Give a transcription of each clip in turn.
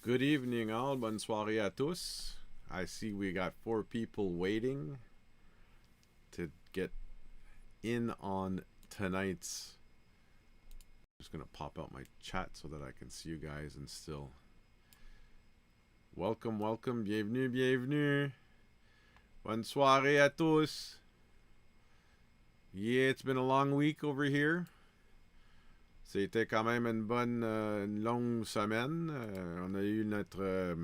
Good evening, all. Bonne soirée à tous. I see we got 4 people waiting to get in on tonight's. I'm just going to pop out my chat so that I can see you guys and still. Welcome, welcome. Bienvenue, bienvenue. Bonne soirée à tous. Yeah, it's been a long week over here. C'était quand même une bonne, une longue semaine. On a eu notre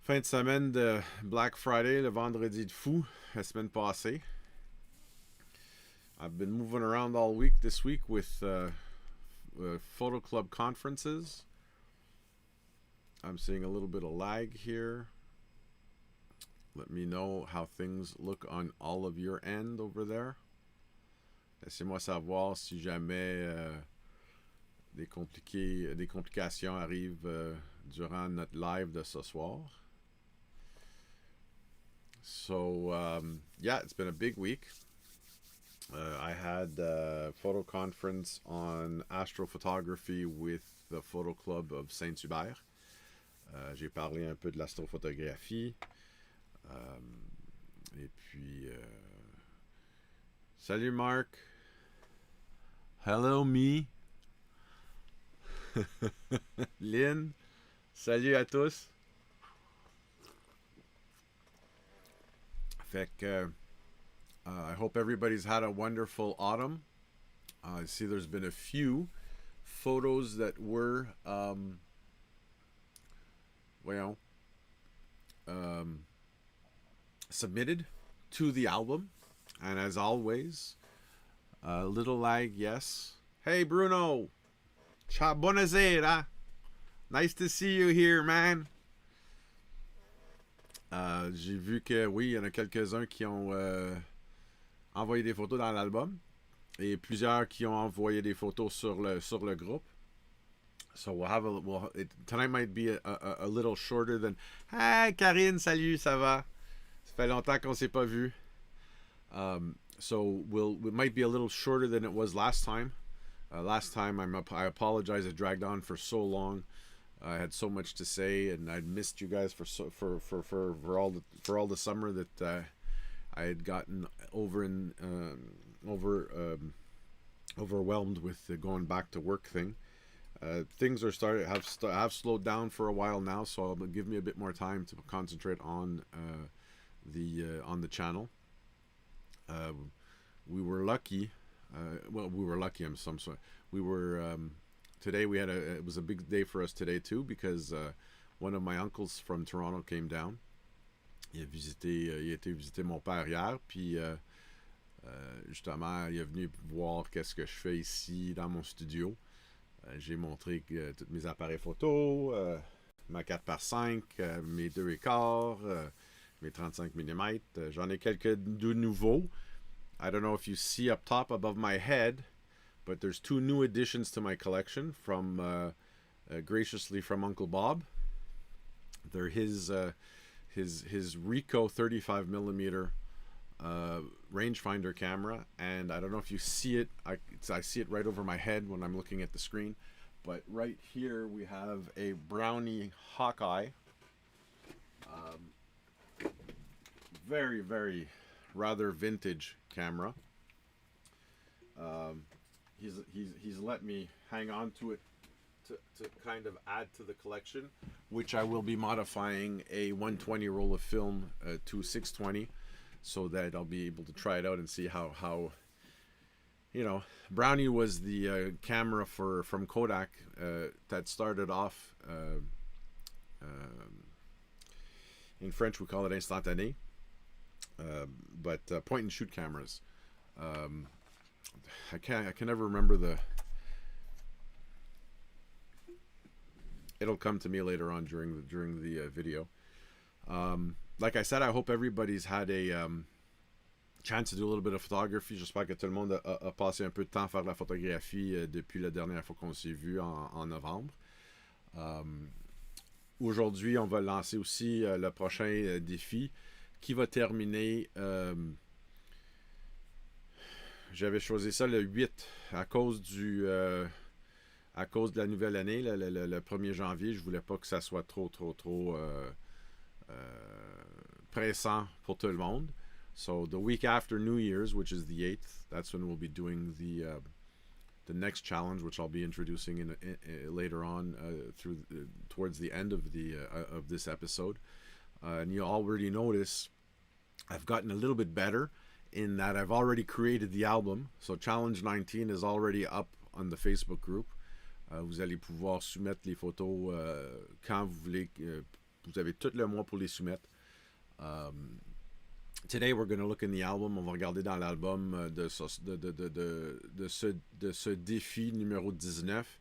fin de semaine de Black Friday, le vendredi de fou, la semaine passée. I've been moving around all week this week with photo club conferences. I'm seeing a little bit of lag here. Let me know how things look on all of your end over there. Laissez-moi savoir si jamais des complications arrivent durant notre live de ce soir. So, yeah, it's been a big week. I had a photo conference on astrophotography with the Photo Club of Saint-Hubert. J'ai parlé un peu de l'astrophotographie. Et puis... Salut Marc. Hello me. Lynn. Salut à tous. Fait que I hope everybody's had a wonderful autumn. I see there's been a few photos that were submitted to the album. And as always, a little lag, yes. Hey, Bruno. Ciao, buonasera. Nice to see you here, man. J'ai vu que, oui, il y en a quelques-uns qui ont envoyé des photos dans l'album. Et plusieurs qui ont envoyé des photos sur le groupe. So tonight might be a little shorter than... Hey, Karine, salut, ça va? Ça fait longtemps qu'on s'est pas vu. So it might be a little shorter than it was last time. Last time, I apologize. It dragged on for so long. I had so much to say, and I'd missed you guys for all the summer that I had gotten overwhelmed with the going back to work thing. Things are have slowed down for a while now, so it'll give me a bit more time to concentrate on the channel. We were lucky. I'm sorry. We were today. It was a big day for us today too, because one of my uncles from Toronto came down. Il a été visiter mon père hier, puis justement, il est venu voir qu'est-ce que je fais ici dans mon studio. J'ai montré tous mes appareils photo, ma 4x5, mes 2,4. Mes 35 mm. J'en ai quelques de nouveaux. I don't know if you see up top above my head, but there's 2 new additions to my collection from graciously from Uncle Bob. They're his Ricoh 35 mm rangefinder camera, and I don't know if you see it. I see it right over my head when I'm looking at the screen, but right here we have a Brownie Hawkeye. Very, very rather vintage camera. He's let me hang on to it to kind of add to the collection, which I will be modifying a 120 roll of film to 620, so that I'll be able to try it out and see how Brownie was the camera from Kodak that started off in French we call it instantané. But point and shoot cameras. I can never remember it'll come to me later on during the video. Like I said, I hope everybody's had a chance to do a little bit of photography. J'espère que tout le monde a passé un peu de temps à faire de la photographie depuis la dernière fois qu'on s'est vu en novembre. Aujourd'hui, on va lancer aussi le prochain défi qui va terminer. J'avais choisi ça le 8 à cause à cause de la nouvelle année, le 1er janvier, je voulais pas que ça soit trop pressant pour tout le monde. So the week after New Year's, which is the 8th, that's when we'll be doing the next challenge, which I'll be introducing later on towards the end of this episode. And you already notice I've gotten a little bit better in that I've already created the album. So Challenge 19 is already up on the Facebook group. Vous allez pouvoir soumettre les photos quand vous voulez. Vous avez tout le mois pour les soumettre. Today we're going to look in the album. On va regarder dans l'album de ce défi numéro 19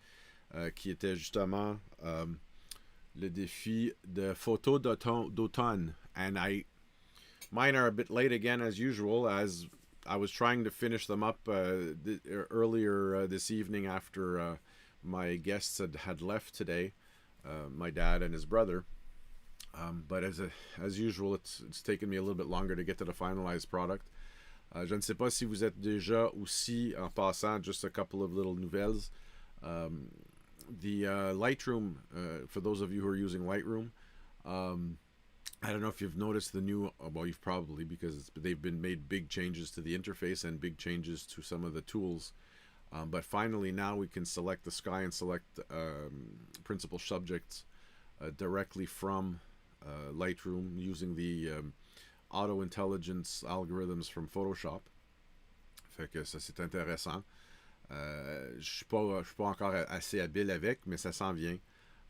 qui était justement le défi de photos d'automne. And mine are a bit late again as usual, as I was trying to finish them up earlier this evening after my guests had left today, my dad and his brother. But as usual, it's taken me a little bit longer to get to the finalized product. Je ne sais pas si vous êtes déjà aussi, en passant, just a couple of little nouvelles. The Lightroom, for those of you who are using Lightroom, I don't know if you've noticed the new, well, you've probably, because they've been made big changes to the interface and big changes to some of the tools. But finally, now we can select the sky and select principal subjects directly from Lightroom using the auto intelligence algorithms from Photoshop. Fait que ça, c'est intéressant. Je suis pas encore assez habile avec, mais ça s'en vient.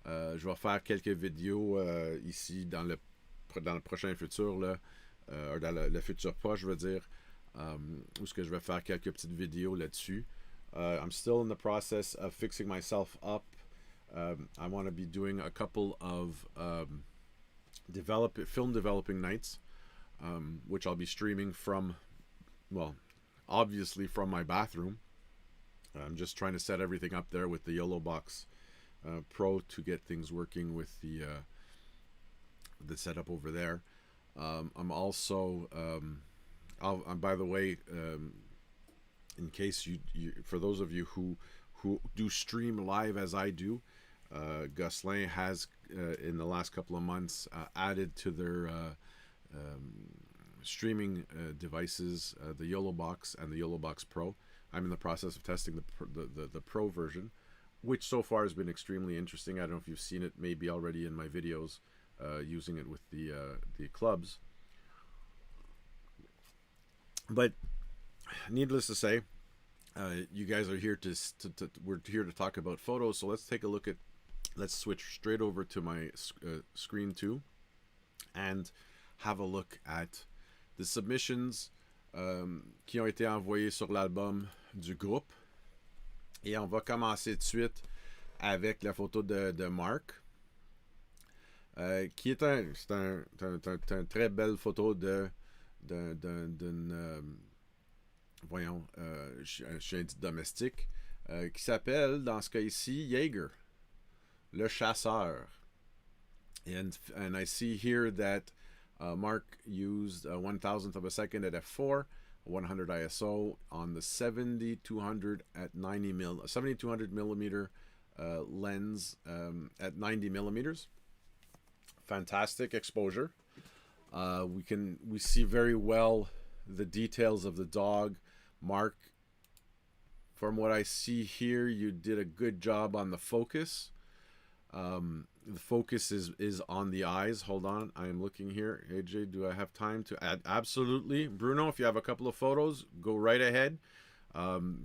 Je vais faire quelques vidéos ici dans le prochain futur, là, dans le futur proche, je veux dire, où ce que je vais faire quelques petites vidéos là-dessus. I'm still in the process of fixing myself up. I want to be doing a couple of film developing nights, which I'll be streaming from, well, obviously from my bathroom. I'm just trying to set everything up there with the Yellow Box Pro to get things working with the setup over there. I'm also, by the way, in case for those of you who do stream live as I do, Gosselin has in the last couple of months added to their streaming devices the Yellow Box and the Yellow Box Pro. I'm in the process of testing the Pro version, which so far has been extremely interesting. I don't know if you've seen it maybe already in my videos using it with the clubs. But needless to say, you guys are here we're here to talk about photos. So let's switch straight over to my screen 2 and have a look at the submissions qui ont été envoyés sur l'album du groupe. Et on va commencer tout de suite avec la photo de Mark, qui est une très belle photo d'un chien domestique qui s'appelle, dans ce cas ici, Jaeger, le chasseur. And I see here that Mark used 1,000th of a second at f4, 100 ISO on the 7200 at 7200 millimeter lens at 90 millimeters. Fantastic exposure. We see very well the details of the dog. Mark, from what I see here, you did a good job on the focus. The focus is on the eyes. Hold on, I am looking here. AJ, do I have time to add? Absolutely. Bruno, if you have a couple of photos, go right ahead.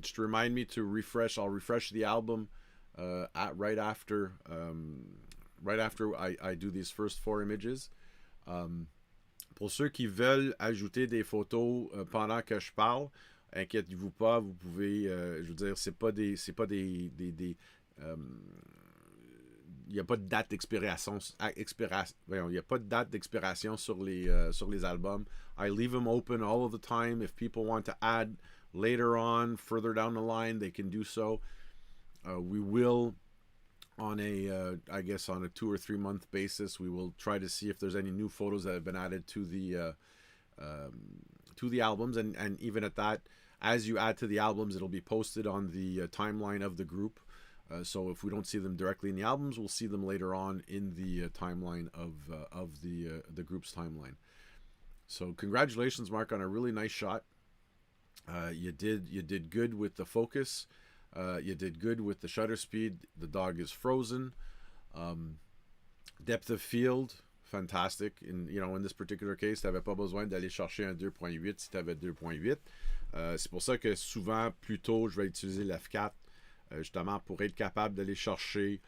Just remind me to refresh. I'll refresh the album right after I do these first 4 images. Pour ceux qui veulent ajouter des photos pendant que je parle, inquiétez-vous pas, vous pouvez, je veux dire, il n'y a pas de date d'expiration. Il n'y a pas de date d'expiration sur les albums. I leave them open all of the time. If people want to add later on, further down the line, they can do so. We will, on a 2 or 3 month basis, we will try to see if there's any new photos that have been added to the albums, and even at that, as you add to the albums, it'll be posted on the timeline of the group. So if we don't see them directly in the albums, we'll see them later on in the timeline of the group's timeline. So congratulations, Mark, on a really nice shot. You did good with the focus. You did good with the shutter speed. The dog is frozen. Depth of field, fantastic. In this particular case, tu n'avais pas besoin d'aller chercher un 2.8 si tu avais 2.8. C'est pour ça que souvent, plus tôt, je vais utiliser l'F4 justement pour être capable d'aller chercher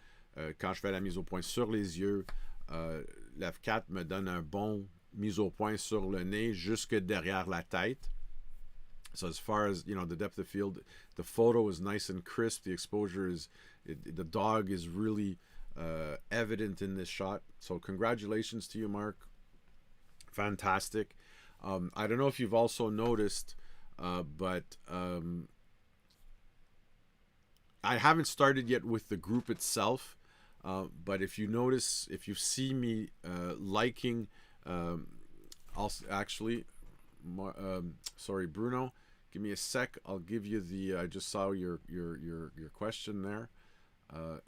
quand je fais la mise au point sur les yeux. L'F4 me donne un bon mise au point sur le nez jusque derrière la tête. So as far as, the depth of field, the photo is nice and crisp. The exposure the dog is really evident in this shot. So congratulations to you, Mark. Fantastic. I don't know if you've also noticed, but I haven't started yet with the group itself. But if you notice, if you see me liking, also actually, sorry, Bruno, give me a sec. I'll give you the. I just saw your question there.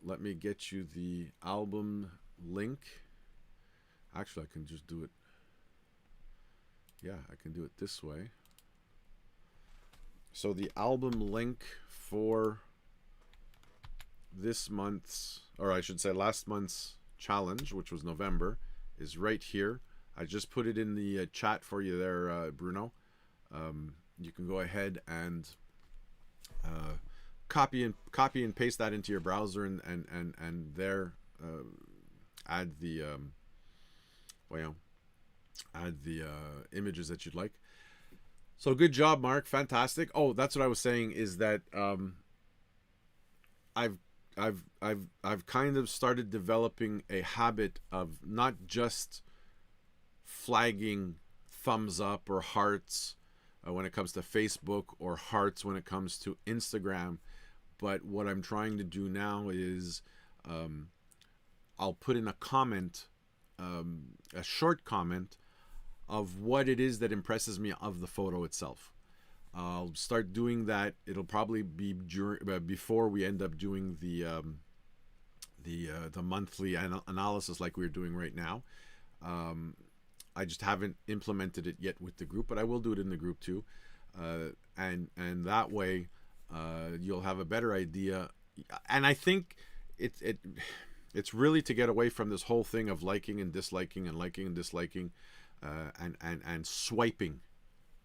Let me get you the album link. Actually, I can just do it. Yeah, I can do it this way. So the album link for this month's, or I should say last month's challenge, which was November, is right here. I just put it in the chat for you there, Bruno. You can go ahead and copy and paste that into your browser and there add the images that you'd like. So good job, Mark. Fantastic. Oh, that's what I was saying, is that I've kind of started developing a habit of not just flagging thumbs up or hearts when it comes to Facebook, or hearts when it comes to Instagram, but what I'm trying to do now is I'll put in a comment, a short comment of what it is that impresses me of the photo itself. I'll start doing that. It'll probably be before we end up doing the monthly analysis like we're doing right now. I just haven't implemented it yet with the group, but I will do it in the group too. And that way you'll have a better idea. And I think it's really to get away from this whole thing of liking and disliking and liking and disliking and swiping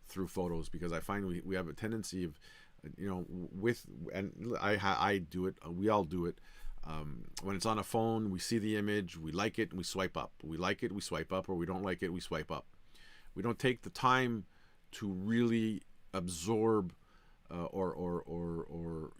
through photos, because I find we have a tendency of, I do it, we all do it. When it's on a phone, we see the image, we like it, and we swipe up. We like it, we swipe up, or we don't like it, we swipe up. We don't take the time to really absorb or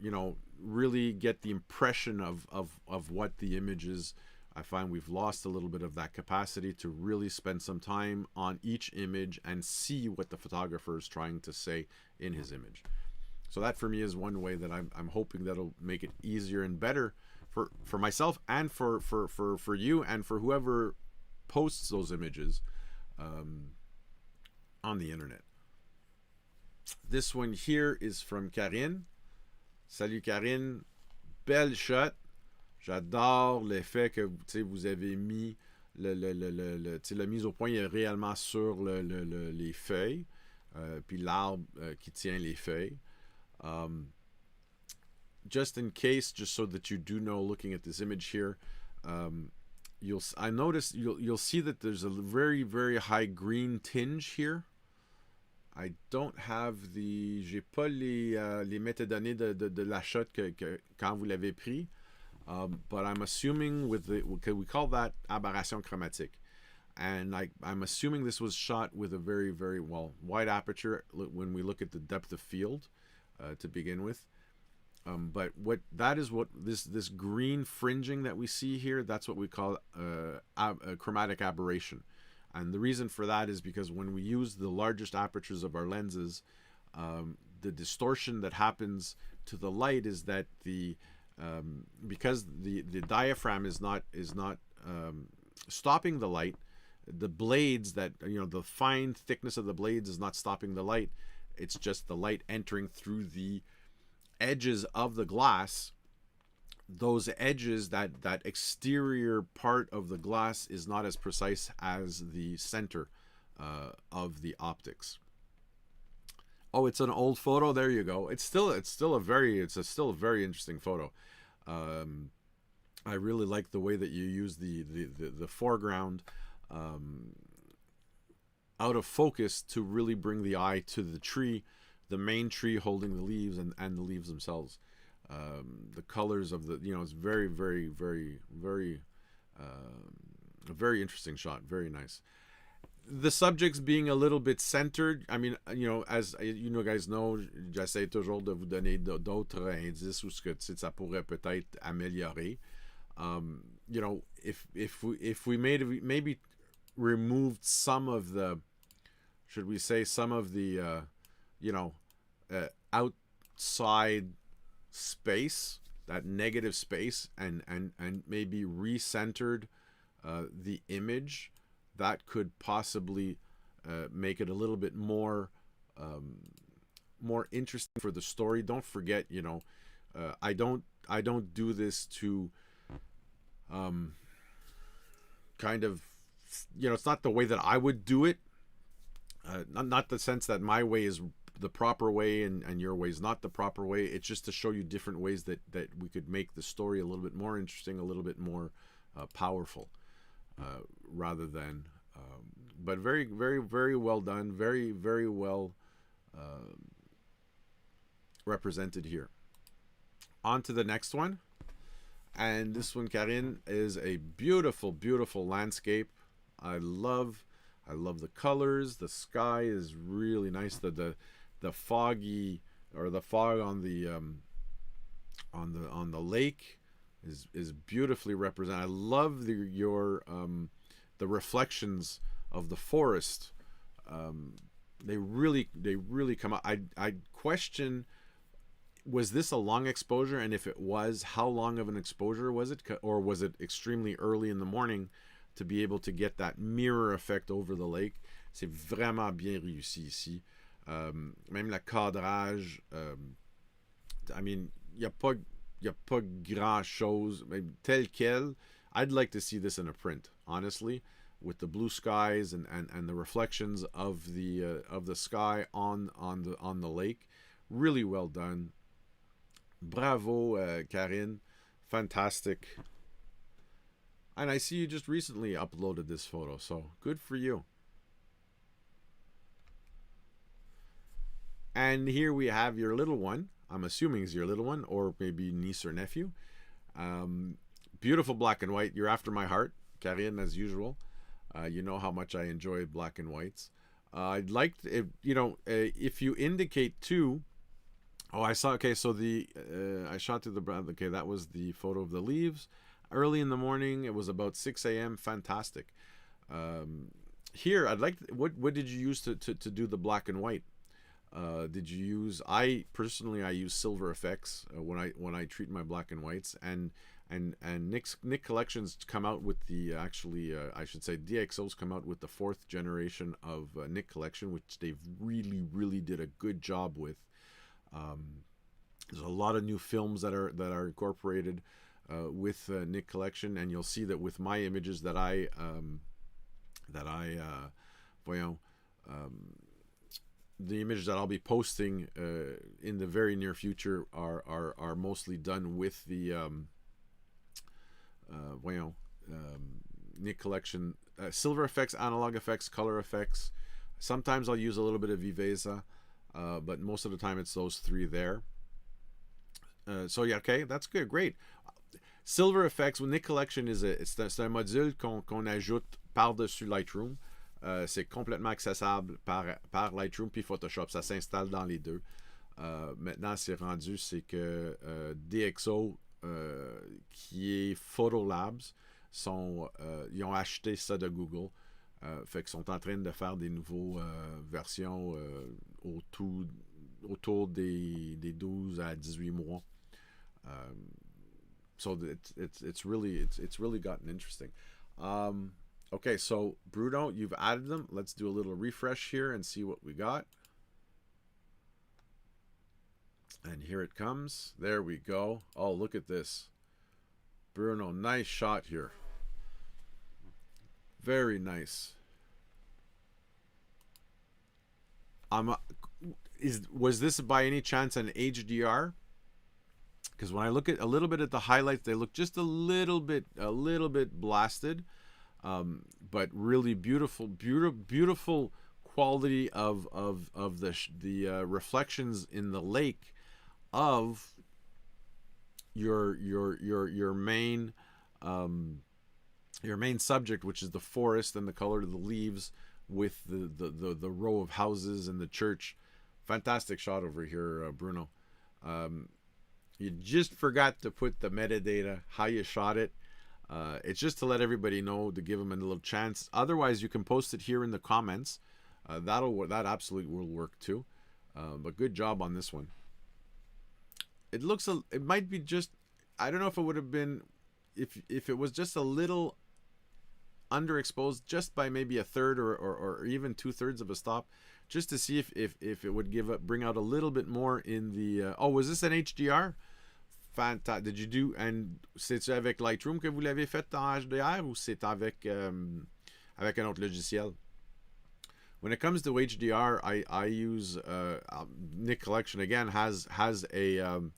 really get the impression of what the image is. I find we've lost a little bit of that capacity to really spend some time on each image and see what the photographer is trying to say in his image. So that for me is one way that I'm hoping that'll make it easier and better for myself and for you and for whoever posts those images on the internet. This one here is from Karine. Salut Karine, belle shot. J'adore l'effet que vous avez mis la mise au point est réellement sur les feuilles, puis l'arbre qui tient les feuilles. Just in case, just so that you do know, looking at this image here, you'll see that there's a very, very high green tinge here. I don't have j'ai pas les métadonnées de la shot quand vous l'avez pris, but I'm assuming we call that aberration chromatique, and I'm assuming this was shot with a very, very wide aperture when we look at the depth of field to begin with. But this green fringing that we see here, that's what we call a chromatic aberration. And the reason for that is because when we use the largest apertures of our lenses, the distortion that happens to the light is that because the diaphragm is not stopping the light, the blades the fine thickness of the blades is not stopping the light. It's just the light entering through the edges of the glass those edges, that exterior part of the glass is not as precise as the center of the optics. Oh, it's an old photo. There you go. It's still a very interesting photo. I really like the way that you use the foreground out of focus to really bring the eye to the tree, the main tree holding the leaves, and the leaves themselves. The colors of the, it's very, very, very, very, a very interesting shot. Very nice. The subjects being a little bit centered. I mean, as you know, guys know, j'essaie toujours de vous donner d'autres indices où ce que ça pourrait peut-être améliorer. If we maybe removed some of the, should we say, some of the, outside space, that negative space, and maybe recentered the image, that could possibly make it a little bit more interesting for the story. Don't forget, I don't do this to kind of, it's not the way that I would do it. Not the sense that my way is the proper way and your way is not the proper way. It's just to show you different ways that we could make the story a little bit more interesting, a little bit more powerful, rather than, but very, very, very well done. Very, very well represented here. On to the next one. And this one, Karine, is a beautiful, beautiful landscape. I love the colors. The sky is really nice. The foggy, or the fog on the lake is beautifully represented. I love the reflections of the forest. They really come out. I question, was this a long exposure? And if it was, how long of an exposure was it? Or was it extremely early in the morning to be able to get that mirror effect over the lake? C'est vraiment bien réussi ici. Même le cadrage, I mean, il y a pas grand chose tel quel. I'd like to see this in a print, honestly, with the blue skies and the reflections of the sky on the lake. Really well done. Bravo, Karine. Fantastic. And I see you just recently uploaded this photo, so good for you. And here we have your little one. I'm assuming it's your little one, or maybe niece or nephew. Beautiful black and white. You're after my heart, Karine, as usual. You know how much I enjoy black and whites. I'd like to, if you indicate too. Oh, I saw. Okay, so I shot through the. Okay, that was the photo of the leaves. Early in the morning. It was about 6 a.m. Fantastic. Here, I'd like. What did you use to do the black and white? Did you use? I personally use silver effects when I treat my black and whites, and Nick Collections come out with the I should say DxO's come out with the 4th generation of Nick Collection, which they've really did a good job with. There's a lot of new films that are incorporated with Nick Collection, and you'll see that with my images that the images that I'll be posting in the very near future are mostly done with the Nick Collection silver effects, analog effects, color effects. Sometimes I'll use a little bit of Viveza, but most of the time it's those 3 there. So yeah, okay, that's good, great. Silver effects with Nick Collection c'est un module qu'on ajoute par-dessus Lightroom. C'est complètement accessible par Lightroom puis Photoshop. Ça s'installe dans les deux. Maintenant, c'est rendu, c'est que DxO, qui est Photolabs, ils ont acheté ça de Google. Fait qu'ils sont en train de faire des nouveaux versions autour des 12 à 18 mois. So it's really gotten interesting. Okay, so Bruno, you've added them. Let's do a little refresh here and see what we got. And here it comes. There we go. Oh, look at this. Bruno, nice shot here. Very nice. Was this by any chance an HDR? Because when I look at a little bit at the highlights, they look just a little bit blasted, but really beautiful quality of the reflections in the lake of your main subject, which is the forest and the color of the leaves with the row of houses and the church. Fantastic shot over here, Bruno. You just forgot to put the metadata, how you shot it. It's just to let everybody know, to give them a little chance. Otherwise, you can post it here in the comments. That absolutely will work too. But good job on this one. It might be just, I don't know if it would have been, if it was just a little underexposed, just by maybe a third or even 2/3 of a stop, just to see if it would bring out a little bit more in the. Oh, was this an HDR? Fantastic. Did you do, and c'est-tu avec Lightroom que vous l'avez fait en HDR ou c'est avec un autre logiciel? When it comes to HDR, I use Nick Collection again has a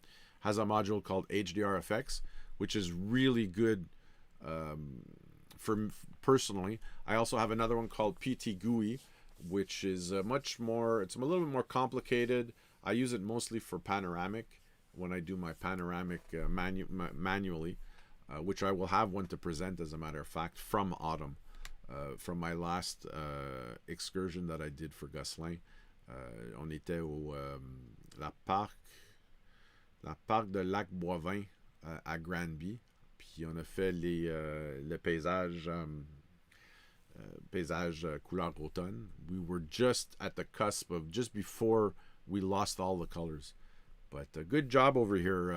module called HDR Effects, which is really good for personally. I also have another one called PT GUI, which is much more. It's a little bit more complicated. I use it mostly for panoramic when I do my panoramic manually, which I will have one to present, as a matter of fact, from autumn. From my last excursion that I did for Gosselin. On était au la parc de Lac Boivin à Granby. Puis on a fait le paysage couleur automne. We were just at the cusp of, just before we lost all the colors. But good job over here.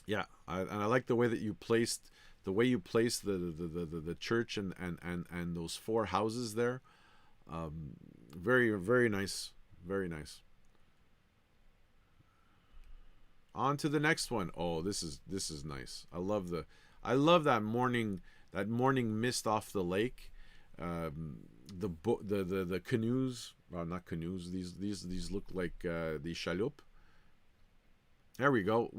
Yeah, and I like the way that you placed the church and those four houses there. Very nice, very nice. On to the next one. Oh, this is nice. I love that morning mist off the lake. The canoes, well, not canoes. These look like the chaloupe. There we go.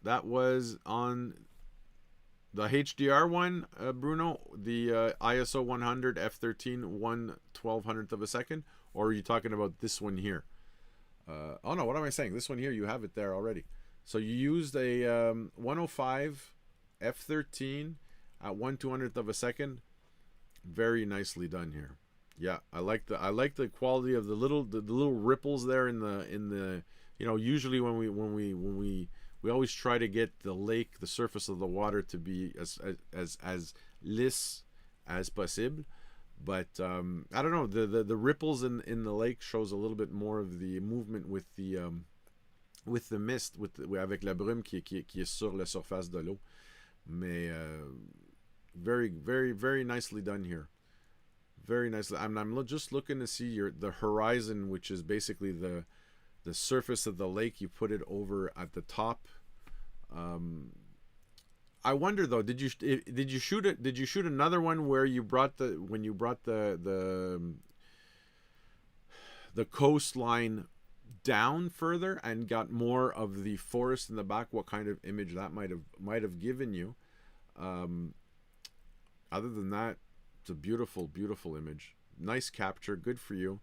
That was on the HDR one, Bruno, the ISO 100 f13 1/1200th of a second, or are you talking about this one here? Oh no, what am I saying? This one here, you have it there already. So you used a 105 f13 at 1/200th of a second. Very nicely done here. Yeah, I like the quality of the little ripples there in the usually when we always try to get the lake, the surface of the water, to be as lisse as possible. But I don't know, the ripples in the lake shows a little bit more of the movement with the mist, avec la brume qui est sur la surface de l'eau. Mais very nicely done here. Very nicely. I'm just looking to see the horizon, which is basically the surface of the lake. You put it over at the top. I wonder though, did you shoot it? Did you shoot another one where you brought the coastline down further and got more of the forest in the back? What kind of image that might have given you? Other than that, it's a beautiful image. Nice capture. Good for you.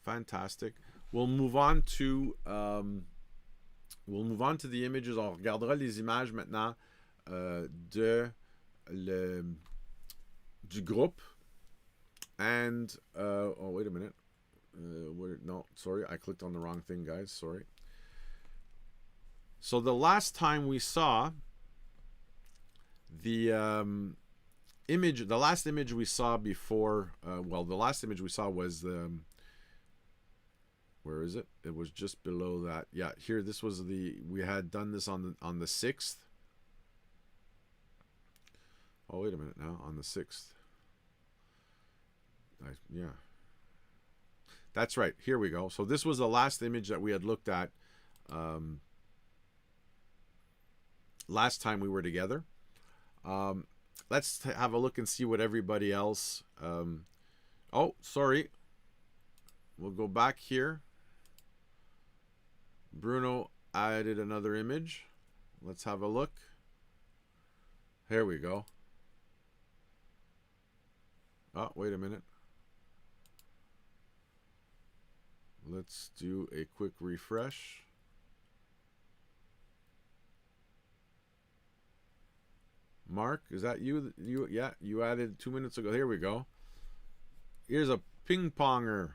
Fantastic. We'll move on to the images. On regardera les images maintenant du groupe. And oh, wait a minute. No, sorry, I clicked on the wrong thing, guys. Sorry. So the last time we saw the last image we saw before, the last image we saw was where is it? It was just below that. Yeah, here, this was we had done this on the 6th. Oh, wait a minute now, on the 6th. Yeah. That's right, here we go. So this was the last image that we had looked at last time we were together. Let's have a look and see what everybody else. Oh, sorry. We'll go back here. Bruno added another image. Let's have a look. Here we go. Oh, wait a minute. Let's do a quick refresh. Mark, is that you? Yeah, you added 2 minutes ago. Here we go. Here's a ping ponger.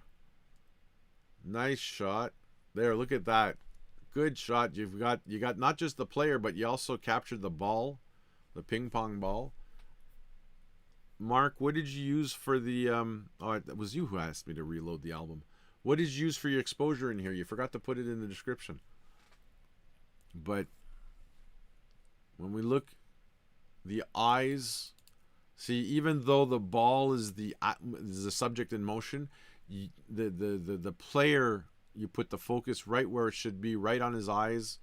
Nice shot. There, look at that. Good shot. You got not just the player, but you also captured the ball, the ping pong ball. Mark, what did you use for the oh, it was you who asked me to reload the album. What did you use for your exposure in here? You forgot to put it in the description. But when we look, the eyes, see, even though the ball is the subject in motion, the player, you put the focus right where it should be, right on his eyes.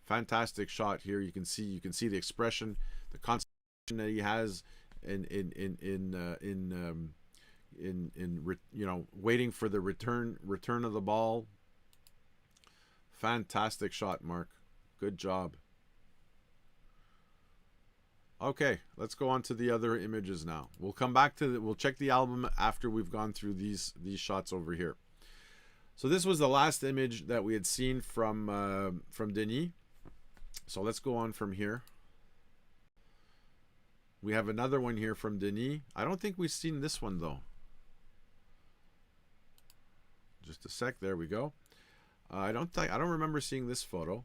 Fantastic shot here. You can see the expression, the concentration that he has you know, waiting for the return of the ball. Fantastic shot, Mark. Good job. Okay, let's go on to the other images now. We'll come back to we'll check the album after we've gone through these shots over here. So this was the last image that we had seen from Denis. So let's go on from here. We have another one here from Denis. I don't think we've seen this one though. Just a sec. There we go. I don't remember seeing this photo.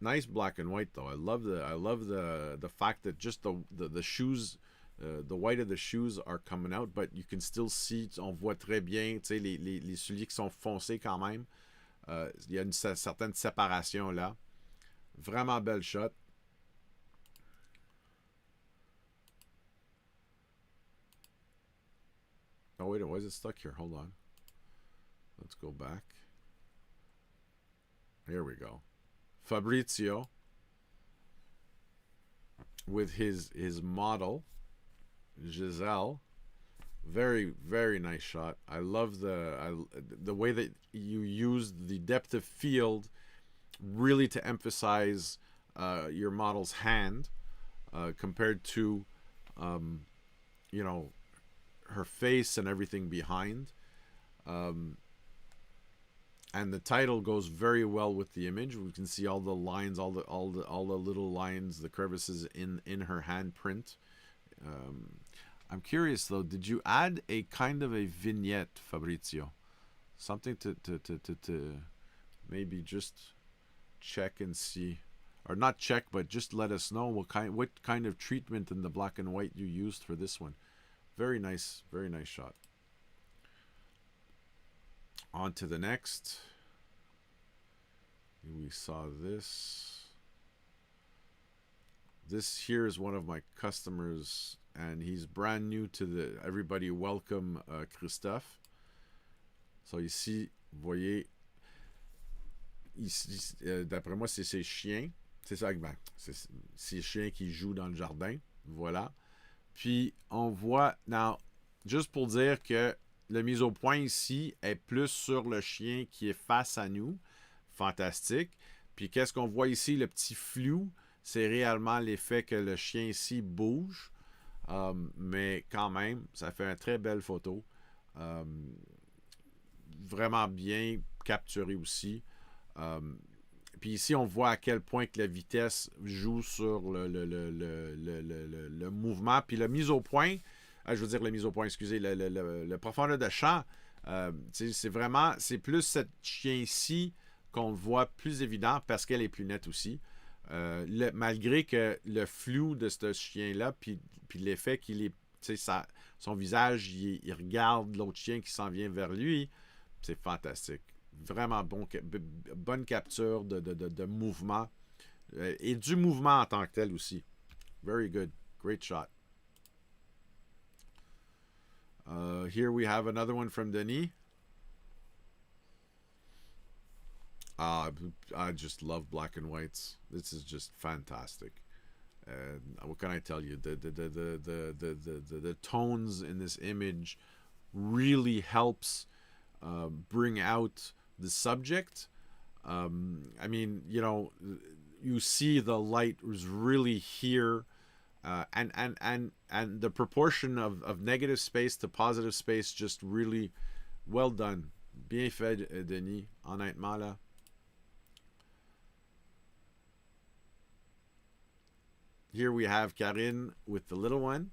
Nice black and white though. I love the fact that just the shoes, the white of the shoes are coming out, but you can still see, on voit très bien, tu sais, les souliers qui sont foncés quand même. Il y a une certaine séparation là. Vraiment belle shot. Oh wait, why is it stuck here? Hold on. Let's go back. Here we go. Fabrizio with his model Giselle. Very, very nice shot. I love the way that you use the depth of field really to emphasize your model's hand compared to you know, her face and everything behind. And the title goes very well with the image. We can see all the lines, all the little lines, the crevices in her handprint. I'm curious though, did you add a kind of a vignette, Fabrizio? Something to maybe just check and see, or not check, but just let us know what kind of treatment in the black and white you used for this one. Very nice shot. On to the next. We saw this. This here is one of my customers, and he's brand new to everybody welcome Christophe. So ici, vous voyez, ici, d'après moi, c'est ses chiens. C'est ça, ben, c'est ses chiens qui jouent dans le jardin. Voilà. Puis, on voit, now, juste pour dire que la mise au point ici est plus sur le chien qui est face à nous. Fantastique. Puis qu'est-ce qu'on voit ici? Le petit flou, c'est réellement l'effet que le chien ici bouge. Mais quand même, ça fait une très belle photo. Vraiment bien capturé aussi. Puis ici, on voit à quel point que la vitesse joue sur le mouvement. Puis la mise au point, je veux dire la mise au point, excusez, le profondeur de champ, c'est plus cette chien-ci qu'on le voit plus évident parce qu'elle est plus nette aussi. Malgré que le flou de ce chien-là, puis l'effet qu'il est, son visage, il regarde l'autre chien qui s'en vient vers lui, c'est fantastique. Vraiment bonne capture de mouvement et du mouvement en tant que tel aussi. Very good. Great shot. Here we have another one from Denis. I just love black and whites. This is just fantastic. what can I tell you? The tones in this image really helps bring out the subject. I mean, you know, you see the light was really here, and the proportion of negative space to positive space just really well done. Bien fait, Denis, honnêtement là. Here we have Karine with the little one.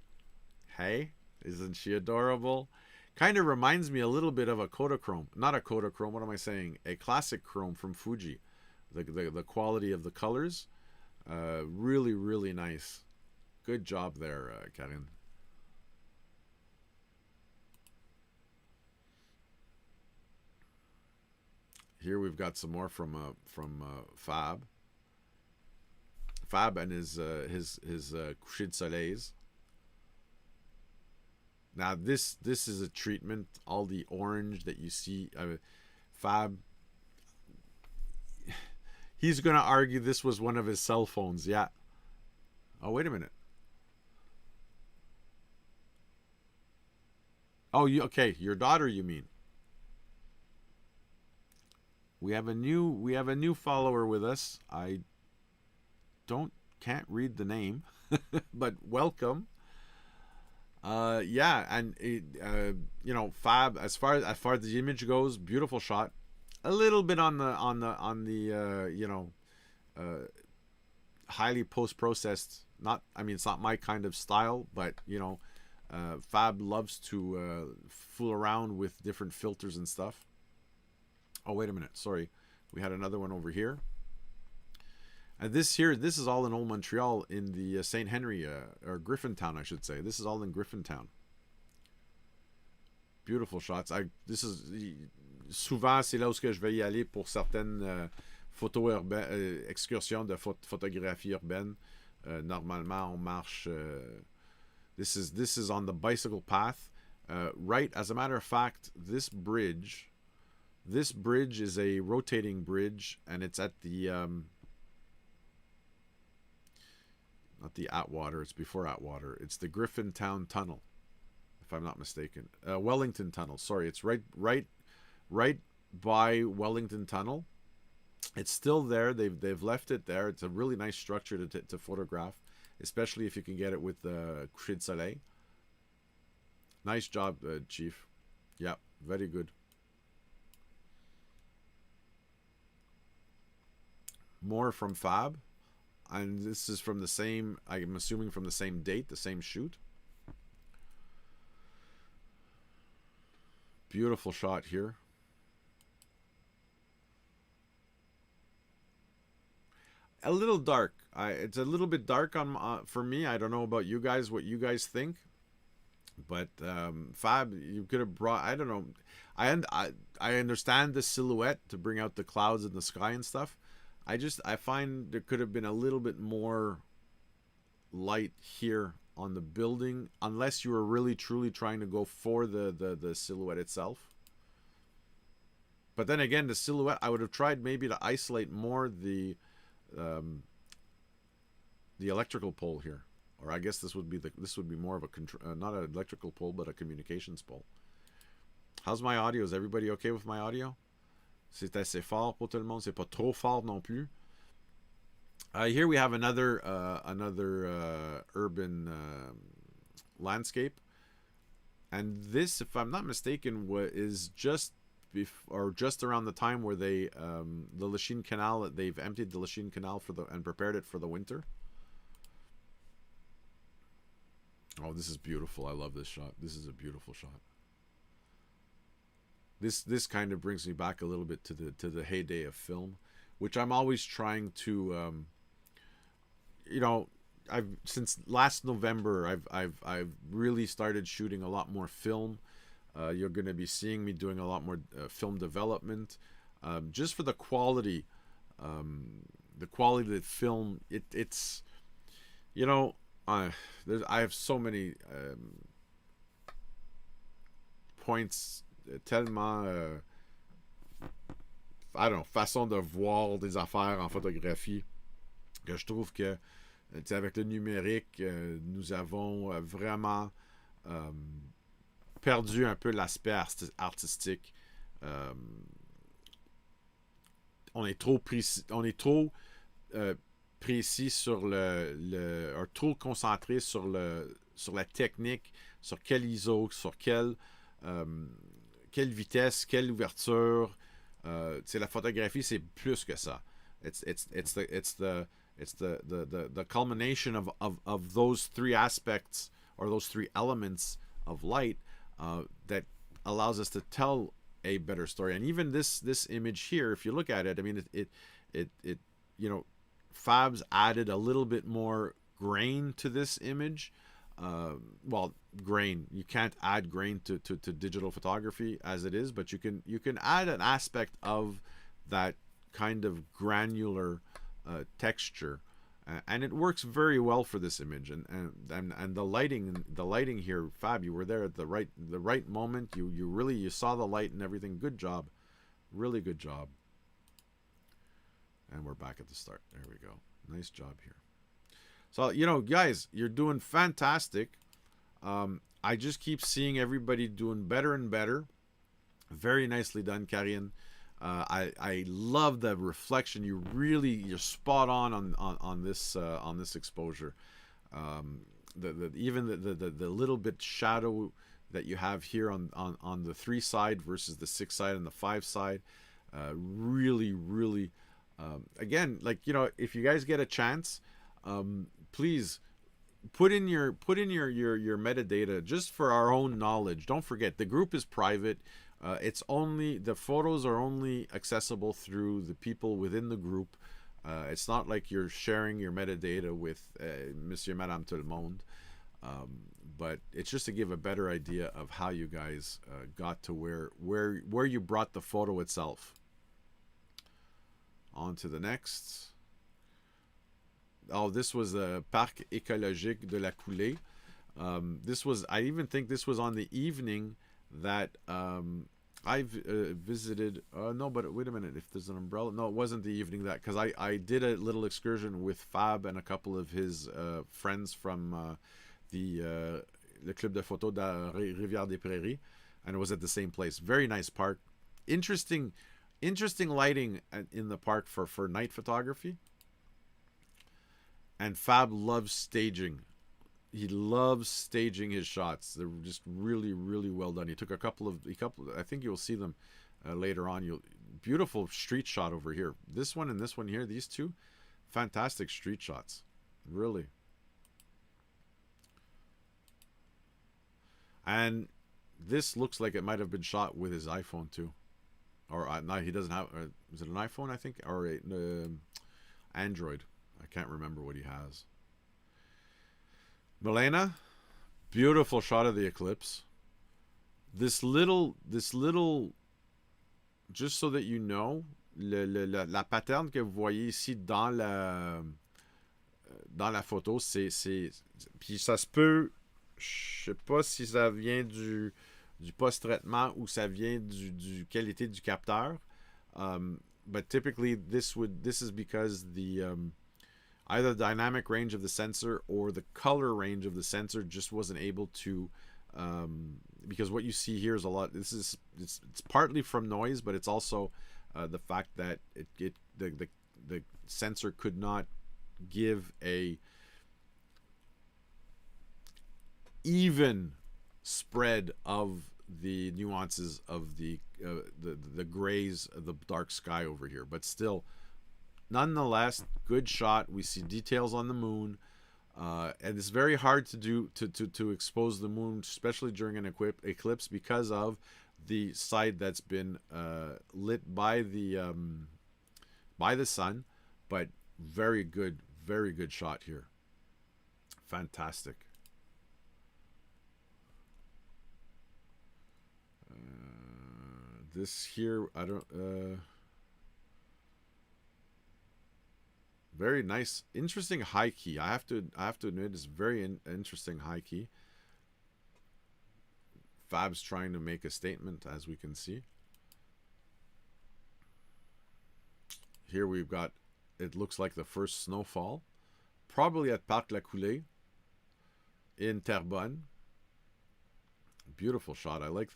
Hey, isn't she adorable? Kind of reminds me a little bit of a Kodachrome. Not a Kodachrome, what am I saying? A classic chrome from Fuji. The quality of the colors. Really, really nice. Good job there, Karine. Here we've got some more from Fab. Fab and his coucher de soleils. Now this is a treatment. All the orange that you see, Fab. He's gonna argue this was one of his cell phones. Yeah. Oh, wait a minute. Oh, okay? Your daughter, you mean? We have a new follower with us. I can't read the name, but welcome. Yeah, and you know, Fab, as far as the image goes, beautiful shot. A little bit on the you know, highly post-processed. Not, I mean, it's not my kind of style, but you know, Fab loves to fool around with different filters and stuff. Oh, wait a minute, sorry, we had another one over here. And this is all in Old Montreal, in the St. Henry, or Griffintown, I should say. This is all in Griffintown. Beautiful shots. Souvent, c'est là où je vais y aller pour certaines photos urbaines, excursions de photographie urbaine. Normalement, on marche. This is on the bicycle path. Right, as a matter of fact, this bridge is a rotating bridge, and it's at the not the Atwater, it's before Atwater. It's the Griffintown Tunnel, if I'm not mistaken. Wellington Tunnel, sorry. It's right by Wellington Tunnel. It's still there. They've left it there. It's a really nice structure to photograph, especially if you can get it with the coucher de soleil. Nice job, Chief. Yeah, very good. More from Fab. And this is from the same, I'm assuming from the same date, the same shoot. Beautiful shot here. A little dark. It's a little bit dark on for me. I don't know about you guys, what you guys think. But Fab, you could have brought, I don't know. I understand the silhouette to bring out the clouds in the sky and stuff. I find there could have been a little bit more light here on the building, unless you were really truly trying to go for the silhouette itself. But then again, the silhouette, I would have tried maybe to isolate more the electrical pole here, or I guess this would be more of a not an electrical pole, but a communications pole. How's my audio? Is everybody okay with my audio? C'est assez fort pour tout le monde. C'est pas trop fort non plus. Here we have another urban landscape, and this, if I'm not mistaken, is just around the time where they the Lachine Canal, they've emptied the Lachine Canal and prepared it for the winter. Oh, this is beautiful. I love this shot. This is a beautiful shot. This kind of brings me back a little bit to the heyday of film, which I'm always trying to, you know, since last November I've really started shooting a lot more film. You're going to be seeing me doing a lot more film development, just for the quality of the film. It's you know, I have so many points. Tellement I don't know, façon de voir des affaires en photographie, que je trouve que Avec le numérique, nous avons vraiment perdu un peu l'aspect artistique. Euh, on est trop précis, précis sur trop concentré sur la technique, sur quel ISO, sur quelle vitesse, quelle ouverture. La photographie, c'est plus que ça. It's the culmination of those three aspects or those three elements of light that allows us to tell a better story. And even this image here, if you look at it, I mean, it Fab's added a little bit more grain to this image. Well, grain. You can't add grain to digital photography as it is, but you can add an aspect of that kind of granular texture, and it works very well for this image. And the lighting here, Fab, you were there at the right moment. You saw the light and everything. Good job, really good job. And we're back at the start. There we go. Nice job here. So, guys, you're doing fantastic. I just keep seeing everybody doing better and better. Very nicely done, Karine. I love the reflection. You're spot on this exposure. Even the little bit shadow that you have here on the 3 side versus the 6 side and the 5 side. Really. Again, if you guys get a chance, please put in your metadata just for our own knowledge. Don't forget, the group is private. The photos are only accessible through the people within the group. It's not like you're sharing your metadata with Monsieur, Madame, tout le monde. But it's just to give a better idea of how you guys got to where you brought the photo itself. On to the next. Oh, this was the Parc écologique de la Coulée. I even think this was on the evening that I visited. No, but wait a minute. If there's an umbrella, no, it wasn't the evening that, because I did a little excursion with Fab and a couple of his friends from le Club de Photo de Rivière des Prairies, and it was at the same place. Very nice park. Interesting lighting in the park for night photography. And Fab loves staging. He loves staging his shots. They're just really, really well done. He took a couple of I think you'll see them later on. Beautiful street shot over here. This one and this one here, these two, fantastic street shots. Really. And this looks like it might have been shot with his iPhone too. Or no, he doesn't have. Is it an iPhone? I think, or Android. I can't remember what he has. Milena, beautiful shot of the eclipse. This little, just so that you know, la pattern que vous voyez ici dans la photo, puis ça se peut, je sais pas si ça vient du post-traitement ou ça vient du qualité du capteur. But typically this is because the either the dynamic range of the sensor or the color range of the sensor just wasn't able to, because what you see here is a lot. It's partly from noise, but it's also the fact that the sensor could not give a even spread of the nuances of the grays of the dark sky over here. But still, nonetheless, good shot. We see details on the moon, and it's very hard to do to expose the moon, especially during an eclipse, because of the side that's been lit by the sun. But very good shot here. Fantastic. This here, I don't. Very nice, interesting high key. I have to admit, it's very interesting high key. Fab's trying to make a statement, as we can see. Here we've got, it looks like the first snowfall. probably at Parc La Coulée in Terrebonne. Beautiful shot. I like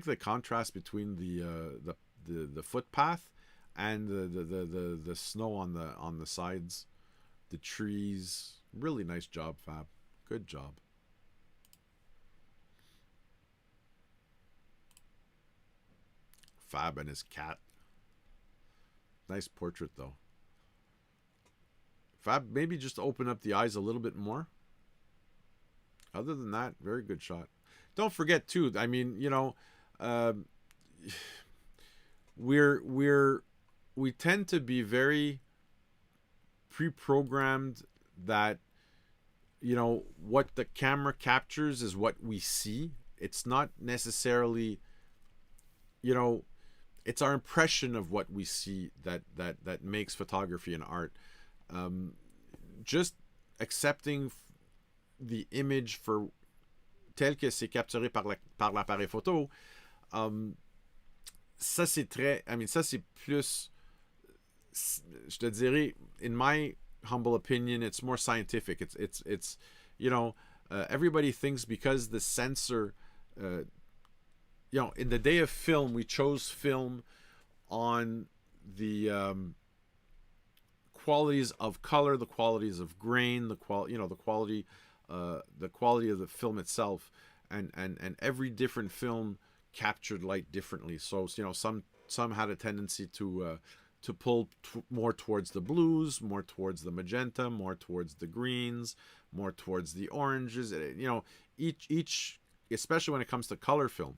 the contrast between the footpath and the snow on the sides, the trees. Really nice job, Fab. Good job. Fab and his cat. Nice portrait though. Fab, maybe just open up the eyes a little bit more. Other than that, very good shot. Don't forget too, I mean, you know, we tend to be very pre-programmed that, you know, what the camera captures is what we see. It's not necessarily, you know, it's our impression of what we see that makes photography and art. Just accepting the image for tel que c'est capturé par l'appareil photo, ça c'est très, I mean, ça c'est plus, je te dirais, in my humble opinion, it's more scientific. It's you know, everybody thinks because the sensor, you know, in the day of film, we chose film on the qualities of color, the qualities of grain, the quality of the film itself, and every different film captured light differently. So, you know, some had a tendency to pull more towards the blues, more towards the magenta, more towards the greens, more towards the oranges. You know, each especially when it comes to color film,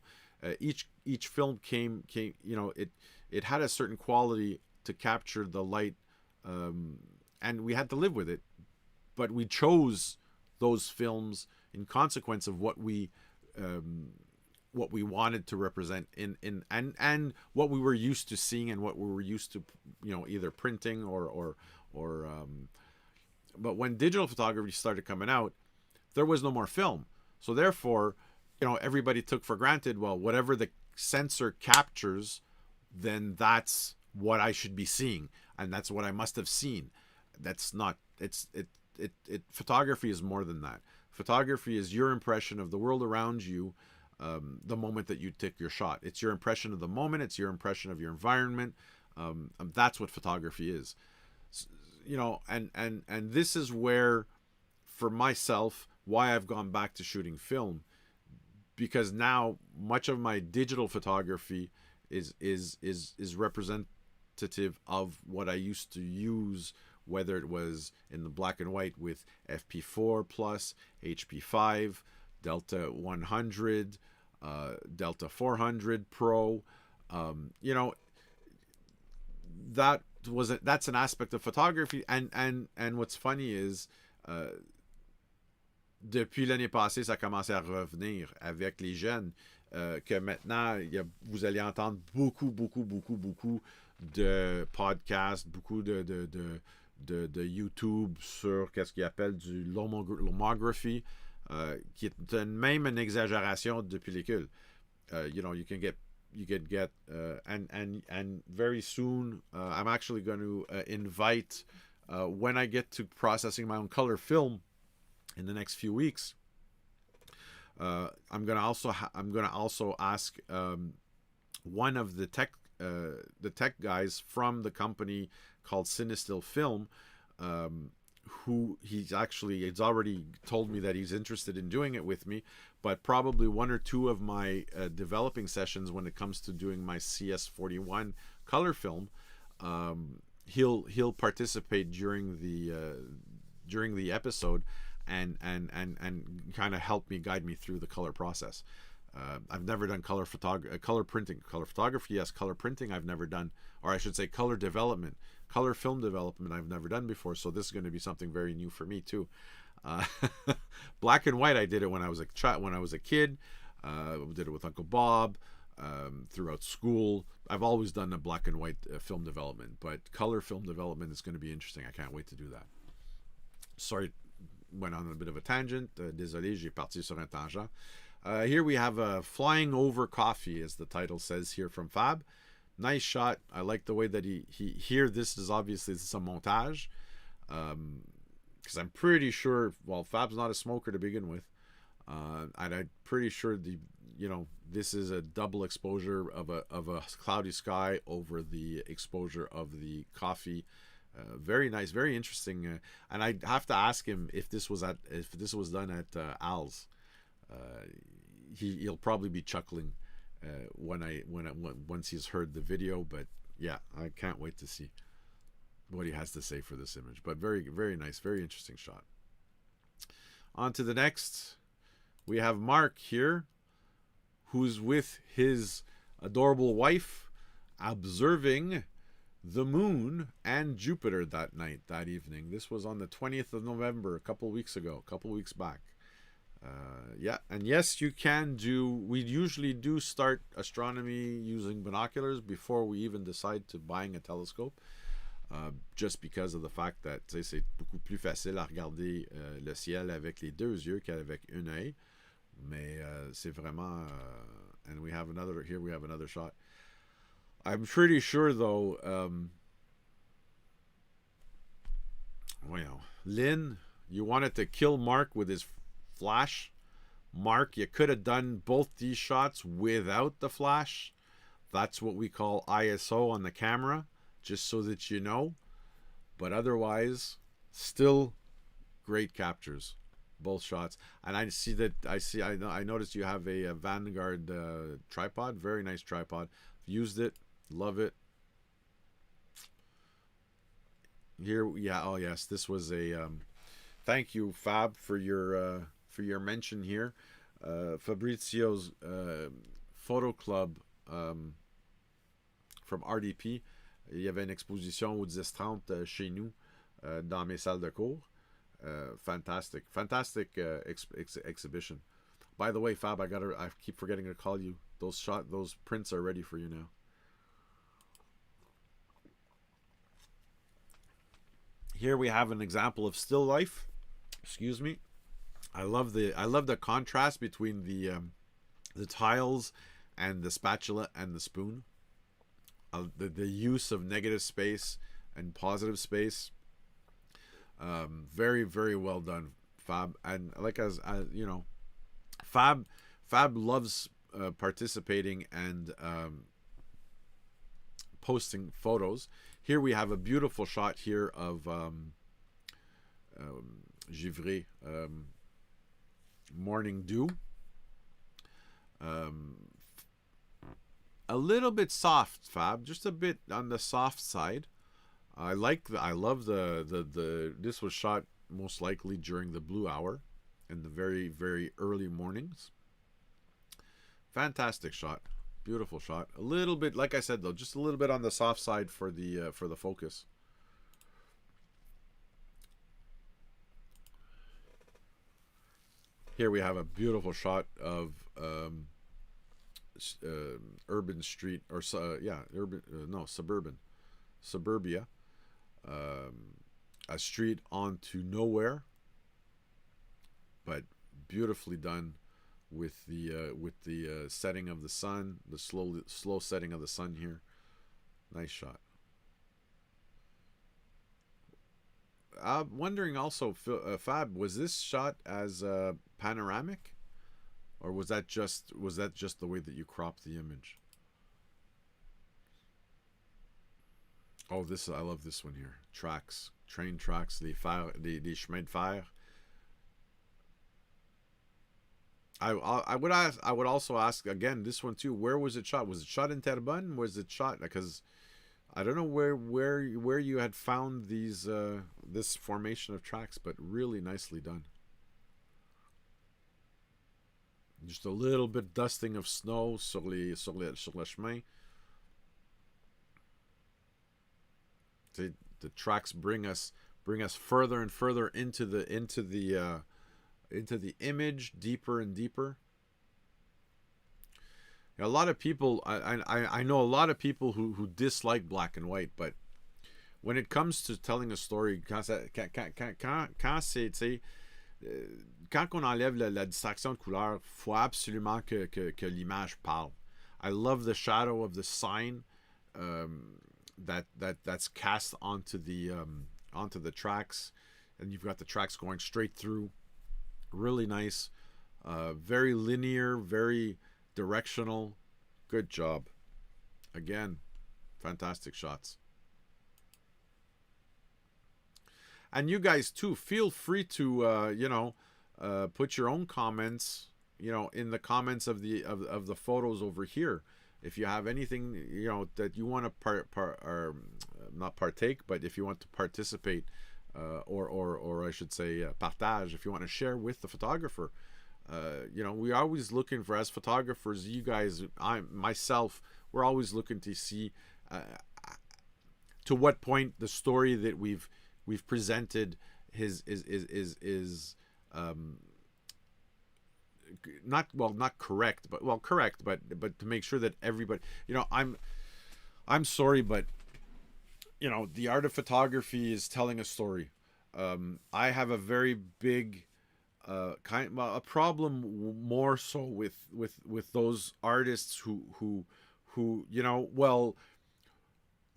each film came, you know, it had a certain quality to capture the light, and we had to live with it. But we chose those films in consequence of what we wanted to represent and what we were used to seeing and what we were used to, you know, either printing or but when digital photography started coming out, there was no more film. So therefore, you know, everybody took for granted, well, whatever the sensor captures, then that's what I should be seeing, and that's what I must have seen. That's not, photography is more than that. Photography is your impression of the world around you, the moment that you take your shot. It's your impression of the moment. It's your impression of your environment. That's what photography is. You know, and this is where, for myself, why I've gone back to shooting film, because now much of my digital photography is representative of what I used to use, whether it was in the black and white with FP4 plus, HP5, Delta 100, Delta 400 Pro. You know, that's an aspect of photography. And what's funny is, depuis l'année passée, ça a commencé à revenir avec les jeunes, que maintenant, vous allez entendre beaucoup de podcasts, beaucoup de YouTube sur qu'est-ce qu'ils appellent du lomography, qui est même une exagération de pellicule. You know, you can get and very soon, I'm actually going to invite, when I get to processing my own color film in the next few weeks, I'm gonna also ask one of the tech guys from the company called Cinestill Film, who it's already told me that he's interested in doing it with me, but probably one or two of my developing sessions when it comes to doing my CS41 color film, he'll participate during the episode and kind of help me, guide me through the color process. I've never done color printing. Color photography, yes. Color printing, I've never done, or I should say color development. Color film development, I've never done before, so this is going to be something very new for me too. Black and white, I did it when I was a kid. Did it with Uncle Bob, throughout school. I've always done a black and white film development, but color film development is going to be interesting. I can't wait to do that. Sorry, went on a bit of a tangent. Désolé, j'ai parti sur un tangent. Here we have Flying Over Coffee, as the title says here, from Fab. Nice shot. I like the way that he here, this is a montage. because I'm pretty sure, well, Fab's not a smoker to begin with, and I'm pretty sure this is a double exposure of a cloudy sky over the exposure of the coffee. Very nice, very interesting, and I have to ask him if this was done at Al's. He'll probably be chuckling once he's heard the video, but yeah, I can't wait to see what he has to say for this image. But very, very nice, very interesting shot. On to the next. We have Mark here, who's with his adorable wife, observing the moon and Jupiter that evening. This was on the 20th of November, a couple weeks back. Yeah, and yes, you can we usually do start astronomy using binoculars before we even decide to buying a telescope, just because of the fact that c'est beaucoup plus facile à regarder le ciel avec les deux yeux qu'avec un œil. Mais c'est vraiment, and we have another shot. I'm pretty sure though, Lynn, you wanted to kill Mark with his flash. Mark, you could have done both these shots without the flash. That's what we call ISO on the camera, just so that you know. But otherwise, still great captures, both shots. And I noticed you have a Vanguard tripod, very nice tripod. Used it, love it. Here, yeah, oh yes, this was a thank you, Fab, for your mention here. Fabrizio's photo club from RDP. Il y avait une exposition au 10-30 chez nous dans mes salles de cours. Fantastic exhibition. By the way, Fab, I keep forgetting to call you. Those prints are ready for you now. Here we have an example of still life. Excuse me. I love the contrast between the tiles and the spatula and the spoon. The use of negative space and positive space. Very, very well done, Fab. And like Fab loves participating and posting photos. Here we have a beautiful shot here of Givry, morning dew. A little bit soft, Fab, just a bit on the soft side. I love the this was shot most likely during the blue hour in the very, very early mornings. Fantastic shot. Beautiful shot. A little bit, like I said though, just a little bit on the soft side for the focus. Here we have a beautiful shot of urban street, or suburbia. A street onto nowhere, but beautifully done with the setting of the sun, the slow setting of the sun here. Nice shot. I'm wondering also, Fab, was this shot as panoramic, or was that just the way that you cropped the image? Oh, I love this one here. Tracks, train tracks, les chemins de fer. I would also ask again this one too. Where was it shot? Was it shot in Terrebonne? Was it shot because I don't know where you had found these this formation of tracks, but really nicely done. Just a little bit dusting of snow sur le chemin. The tracks bring us further and further into the image, deeper and deeper. A lot of people, I know a lot of people who dislike black and white, but when it comes to telling a story, quand on enlève la distraction de couleur, faut absolument que l'image parle. I love the shadow of the sign that's cast onto the tracks. and you've got the tracks going straight through. Really nice. Very linear, very directional. Good job. Again, fantastic shots. And you guys too, feel free to put your own comments, in the comments of the photos over here. If you have anything, that you want to not partake, but if you want to participate, or I should say partage, if you want to share with the photographer. We're always looking for, as photographers, you guys, myself, we're always looking to see to what point the story that we've presented is not correct, but correct, but to make sure that everybody, I'm sorry, but the art of photography is telling a story. I have a very big a problem more so with those artists who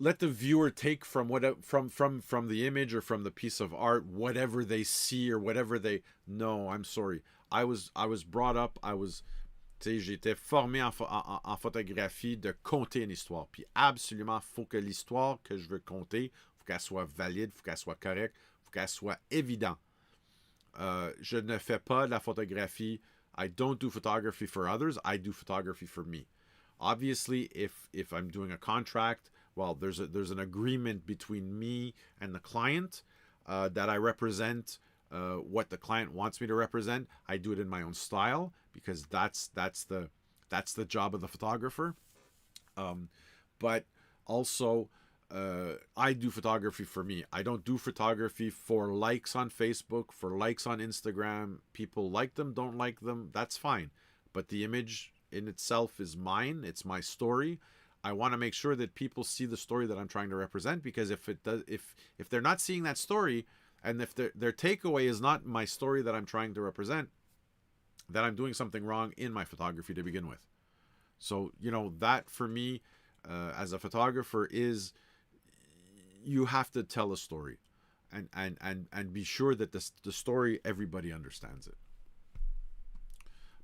let the viewer take from the image or from the piece of art whatever they see or whatever they. No, I'm sorry. I was brought up. J'étais formé en photographie de compter une histoire. Puis absolument, faut que l'histoire que je veux compter, faut qu'elle soit valide, faut qu'elle soit correcte, faut qu'elle soit évidente. Je ne fais pas de la photographie. I don't do photography for others. I do photography for me. Obviously, if I'm doing a contract, well, there's an agreement between me and the client that I represent what the client wants me to represent. I do it in my own style because that's the job of the photographer. But also, I do photography for me. I don't do photography for likes on Facebook, for likes on Instagram. People like them, don't like them. That's fine. But the image in itself is mine. It's my story. I want to make sure that people see the story that I'm trying to represent, because if they're not seeing that story, and if their takeaway is not my story that I'm trying to represent, then I'm doing something wrong in my photography to begin with. So, that for me, as a photographer, is you have to tell a story and be sure that the story, everybody understands it.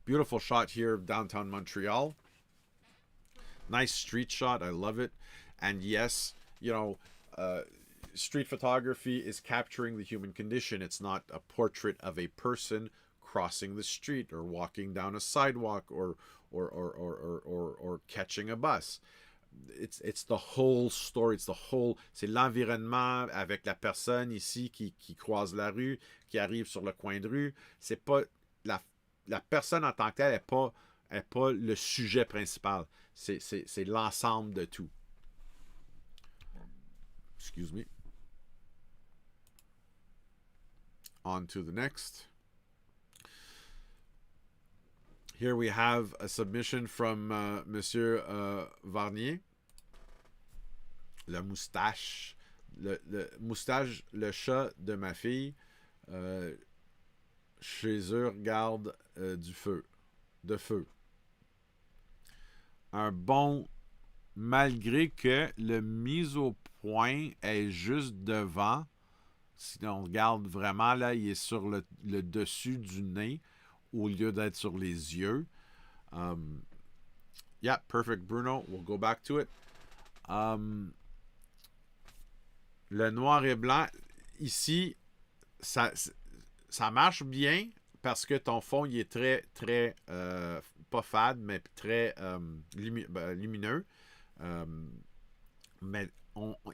Beautiful shot here of downtown Montreal. Nice street shot. I love it. And yes, street photography is capturing the human condition. It's not a portrait of a person crossing the street or walking down a sidewalk or catching a bus. It's the whole story. C'est l'environnement avec la personne ici qui croise la rue, qui arrive sur le coin de rue. C'est pas la personne en tant que telle est pas le sujet principal. C'est l'ensemble de tout. Excuse me. On to the next. Here we have a submission from Monsieur Varnier. Le moustache. Le moustache, le chat de ma fille. Chez eux, regarde du feu. De feu. Un bon, malgré que le mise au point est juste devant. Si on regarde vraiment, là, il est sur le dessus du nez au lieu d'être sur les yeux. Yeah, perfect, Bruno. We'll go back to it. Le noir et blanc, ici, ça marche bien parce que ton fond, il est très, très, pas fade, mais très lumineux. Mais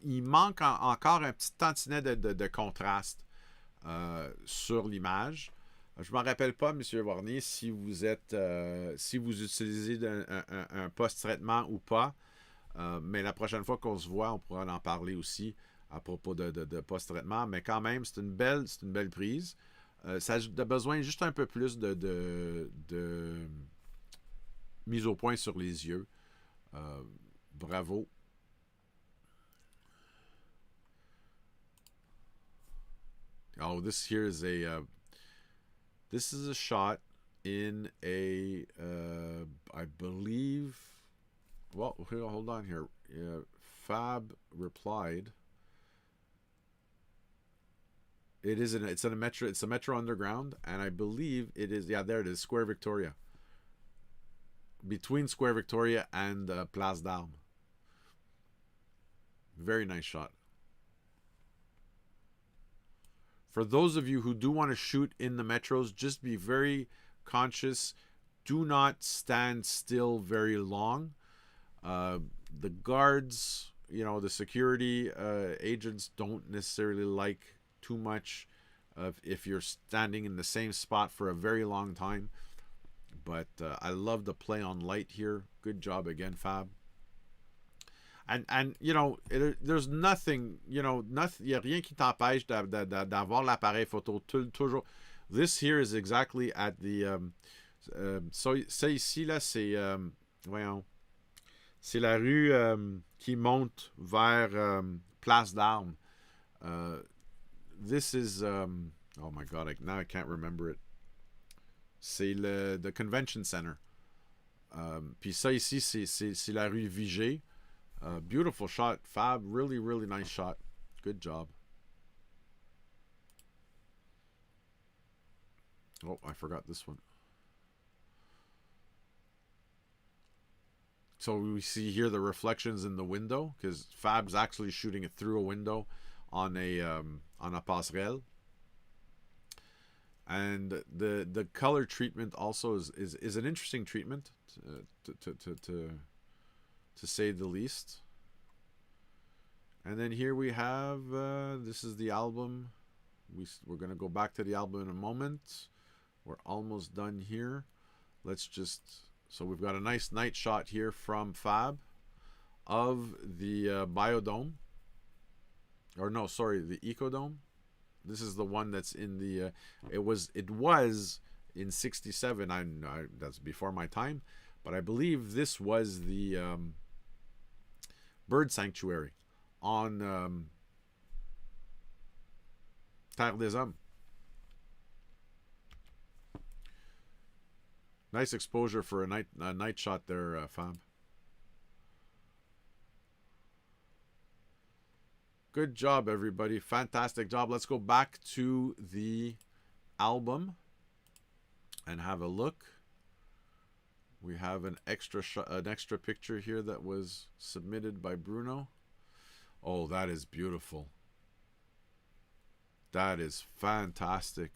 il manque encore un petit tantinet de contraste sur l'image. Je ne m'en rappelle pas, M. Warnier, si vous utilisez un post-traitement ou pas. Mais la prochaine fois qu'on se voit, on pourra en parler aussi à propos de post-traitement. Mais quand même, c'est une belle prise. Ça a besoin juste un peu plus de mise au point sur les yeux. Bravo. Oh, this here is this is a shot in a, I believe, well, hold on here. Fab replied. It is it's in a metro. It's a Metro Underground, and I believe it is. Yeah, there it is, Square Victoria, between Square Victoria and Place d'Armes. Very nice shot. For those of you who do want to shoot in the metros, just be very conscious. Do not stand still very long. The guards, the security agents don't necessarily like too much if you're standing in the same spot for a very long time. But I love the play on light here. Good job again, Fab. And there's nothing, nothing, y a rien qui t'empêche d'avoir l'appareil photo toujours. This here is exactly at the ça ici là, c'est voyons, c'est la rue qui monte vers Place d'Armes. This is oh my god, now I can't remember it. C'est the convention center. Puis ça ici, c'est la rue Vigée. Beautiful shot, Fab. Really, really nice shot. Good job. Oh, I forgot this one. So we see here the reflections in the window, because Fab's actually shooting it through a window on a passerelle. And the color treatment also is an interesting treatment to say the least. And then here we have this is the album. We're gonna go back to the album in a moment. We're almost done here. Let's just, so we've got a nice night shot here from Fab of the Biodome, or no, sorry, the Ecodome. This is the one that's in the it was in 67. That's before my time, but I believe this was the bird sanctuary on Terre des Hommes. Nice exposure for a night shot there, Fab. Good job, everybody. Fantastic job. Let's go back to the album and have a look. We have an extra picture here that was submitted by Bruno. Oh, that is beautiful. That is fantastic.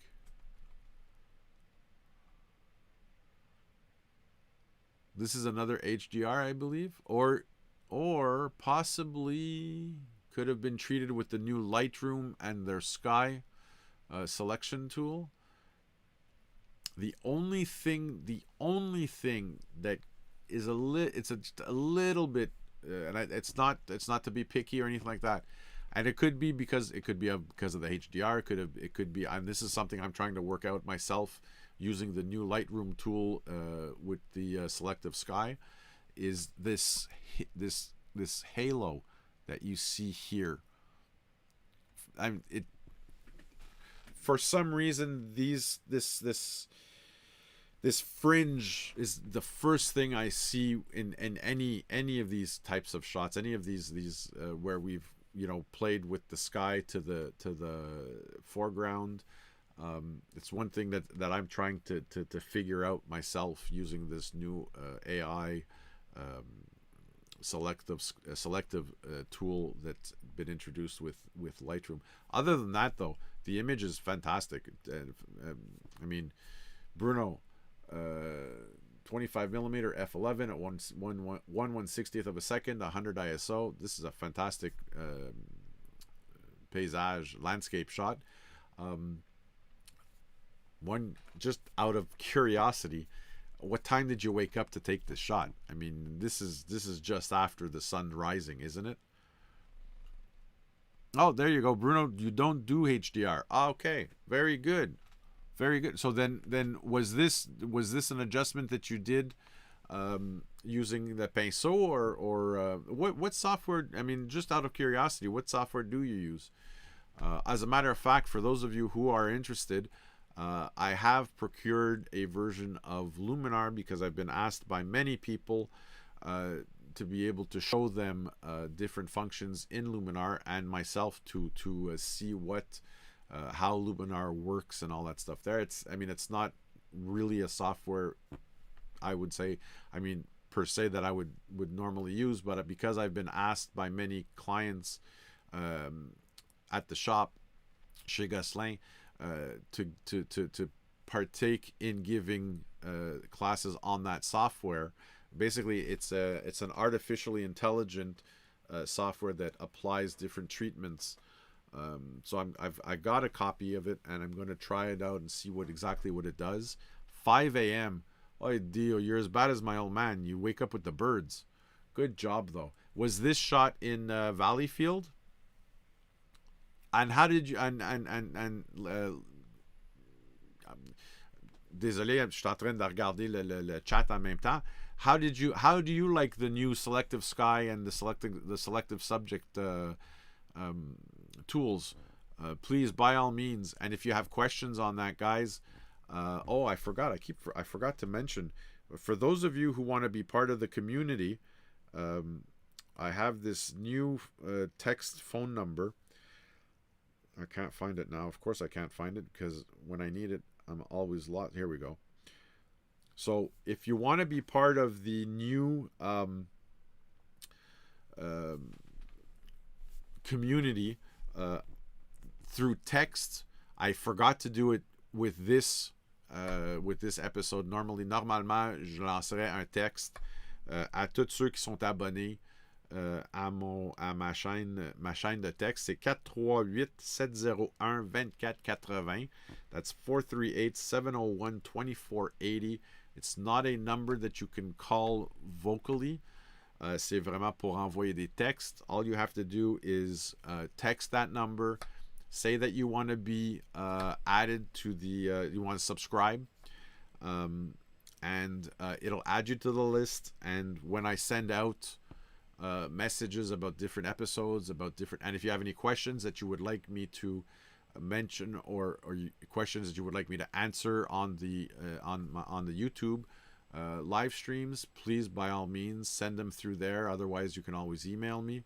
This is another HDR, I believe, or possibly could have been treated with the new Lightroom and their Sky selection tool. The only thing that is just a little bit, and it's not to be picky or anything like that, and it could be because of the HDR. It could be, and this is something I'm trying to work out myself using the new Lightroom tool with the selective Sky, is this halo that you see here. For some reason, this fringe is the first thing I see in any of these types of shots, any of these where we've played with the sky to the foreground. It's one thing that I'm trying to figure out myself using this new AI selective tool that's been introduced with Lightroom. Other than that, though, the image is fantastic. I mean, Bruno, 25mm f11 at 1/160th of a second, 100 ISO. This is a fantastic paysage landscape shot. One, just out of curiosity, what time did you wake up to take this shot? I mean, this is just after the sun rising, isn't it? Oh, there you go, Bruno. You don't do HDR. Okay, very good, very good. So then was this an adjustment that you did using the pinceau, or what software? I mean, just out of curiosity, what software do you use? As a matter of fact, for those of you who are interested, I have procured a version of Luminar because I've been asked by many people to be able to show them different functions in Luminar, and myself to see what how Luminar works and all that stuff there. It's not really a software I would say, per se, that I would normally use, but because I've been asked by many clients at the shop chez Gosselin to partake in giving classes on that software. Basically, it's an artificially intelligent software that applies different treatments. So I got a copy of it, and I'm going to try it out and see exactly what it does. 5 a.m. Oh, Dio, you're as bad as my old man. You wake up with the birds. Good job, though. Was this shot in Valleyfield? And how did you... désolé, je suis en train de regarder le chat en même temps. How do you like the new selective sky and the selective subject tools? Please, by all means, and if you have questions on that, guys. I forgot to mention, for those of you who want to be part of the community, I have this new text phone number. I can't find it now. Of course I can't find it, because when I need it, I'm always lost. Here we go. So if you want to be part of the new community through text, I forgot to do it with this episode. Normalement, je lancerai un texte à tous ceux qui sont abonnés à ma chaîne de texte. C'est 438-701-2480. That's 438-701-2480. It's not a number that you can call vocally. C'est vraiment pour envoyer des textes. All you have to do is text that number, say that you want to be added to the, you want to subscribe, and it'll add you to the list. And when I send out messages about different episodes, and if you have any questions that you would like me to mention, or questions that you would like me to answer on the YouTube live streams, please, by all means, send them through there. Otherwise, you can always email me,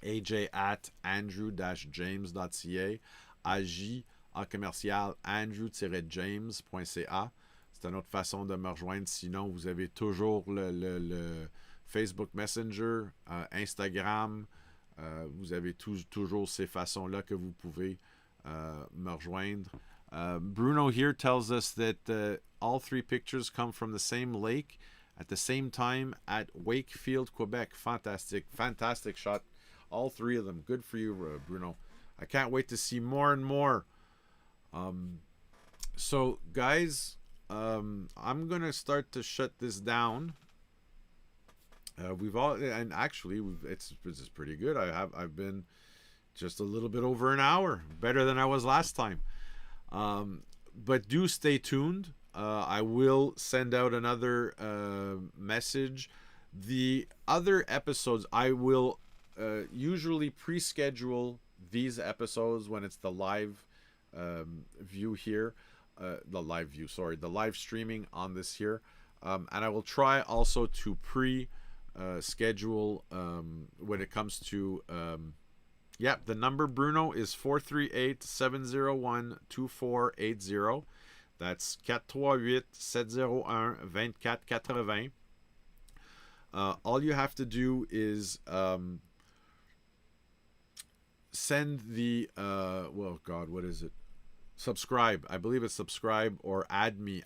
aj@andrew-james.ca, aj en commercial andrew-james.ca. C'est une autre façon de me rejoindre. Sinon, vous avez toujours le Facebook Messenger, Instagram. Vous avez toujours ces façons-là que vous pouvez me rejoindre. Bruno here tells us that all three pictures come from the same lake at the same time at Wakefield, Quebec. Fantastic shot. All three of them. Good for you, Bruno. I can't wait to see more and more. So, guys, I'm gonna start to shut this down. It's pretty good. I've been just a little bit over an hour, better than I was last time. But do stay tuned. I will send out another message. The other episodes, I will usually pre-schedule these episodes when it's the live view here, the live streaming on this here, and I will try also to schedule when it comes to the number, Bruno, is 438-701-2480. That's 438-701-2480. All you have to do is send the what is it? Subscribe. I believe it's subscribe, or add me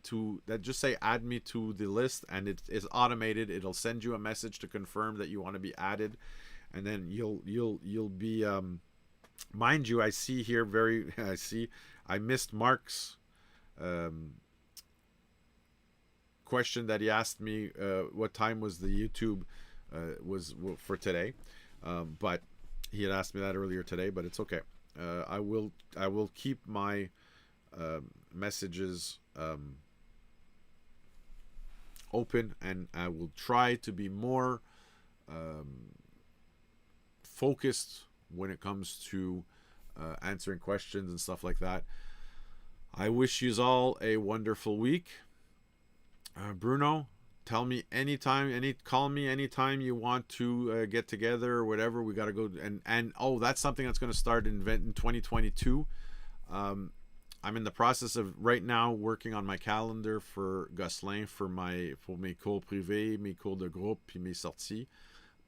to that. Just say add me to the list, and it is automated. It'll send you a message to confirm that you want to be added, and then you'll be mind you, I missed Mark's question that he asked me, what time was the YouTube was for today, but he had asked me that earlier today, but it's okay. I will keep my messages open, and I will try to be more focused when it comes to answering questions and stuff like that. I wish you all a wonderful week. Bruno, tell me anytime, call me anytime you want to get together or whatever. We got to go and oh, that's something that's going to start in 2022. I'm in the process of right now working on my calendar for Gosselin for mes cours privés, mes cours de groupe, puis mes sorties.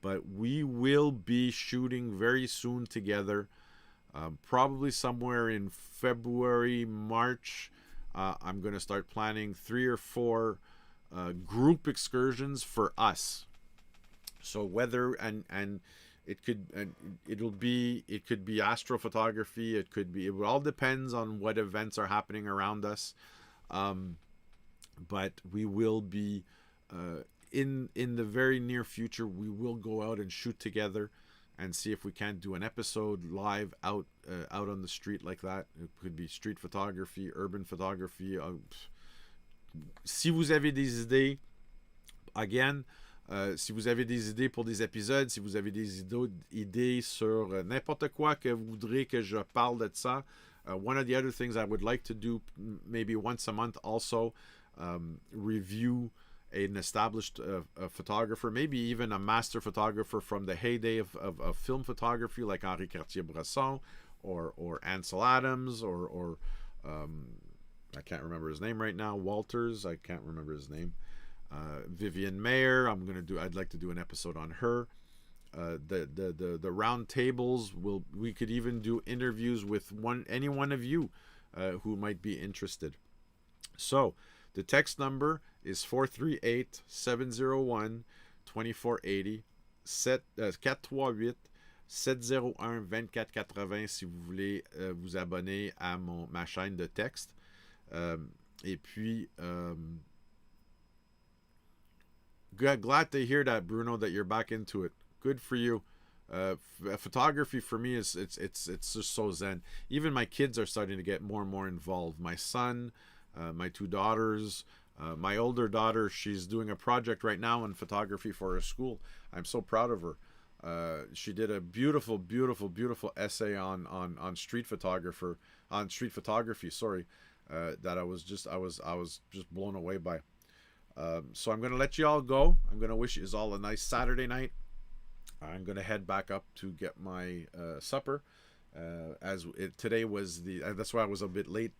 But we will be shooting very soon together, probably somewhere in February, March. I'm going to start planning 3 or 4 group excursions for us. So whether and it could be astrophotography, it all depends on what events are happening around us, but we will be in the very near future. We will go out and shoot together and see if we can't do an episode live out on the street like that. It could be street photography, urban photography. Si vous avez des idées, again, si vous avez des idées pour des épisodes, si vous avez des idées sur n'importe quoi que vous voudrez que je parle de ça, one of the other things I would like to do maybe once a month also, review an established photographer, maybe even a master photographer from the heyday of film photography, like Henri Cartier-Bresson or Ansel Adams or I can't remember his name right now. Walters, I can't remember his name. Vivian Mayer, I'd like to do an episode on her. The round tables, we could even do interviews with any one of you who might be interested. So the text number is 438-701-2480, 438-701-2480 si vous voulez vous abonner à ma chaîne de texte. Et puis, glad to hear that, Bruno, that you're back into it. Good for you. Photography for me it's just so zen. Even my kids are starting to get more and more involved. My son, my 2 daughters, my older daughter, she's doing a project right now in photography for her school. I'm so proud of her. She did a beautiful essay on street photography. Sorry. That I was just blown away by. So I'm going to let you all go. I'm going to wish you all a nice Saturday night. I'm going to head back up to get my supper. Today was that's why I was a bit late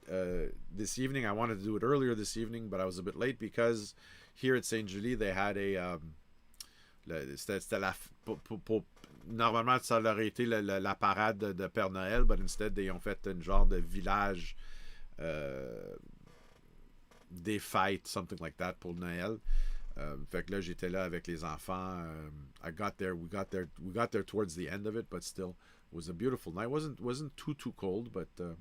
this evening. I wanted to do it earlier this evening, but I was a bit late because here at Saint Julie they had normalement ça aurait été la parade de Père Noël, but instead they ont fait un genre de village. Des fêtes, something like that pour Noël. Fait que là j'étais là avec les enfants. We got there towards the end of it, but still it was a beautiful night. Wasn't too cold, but je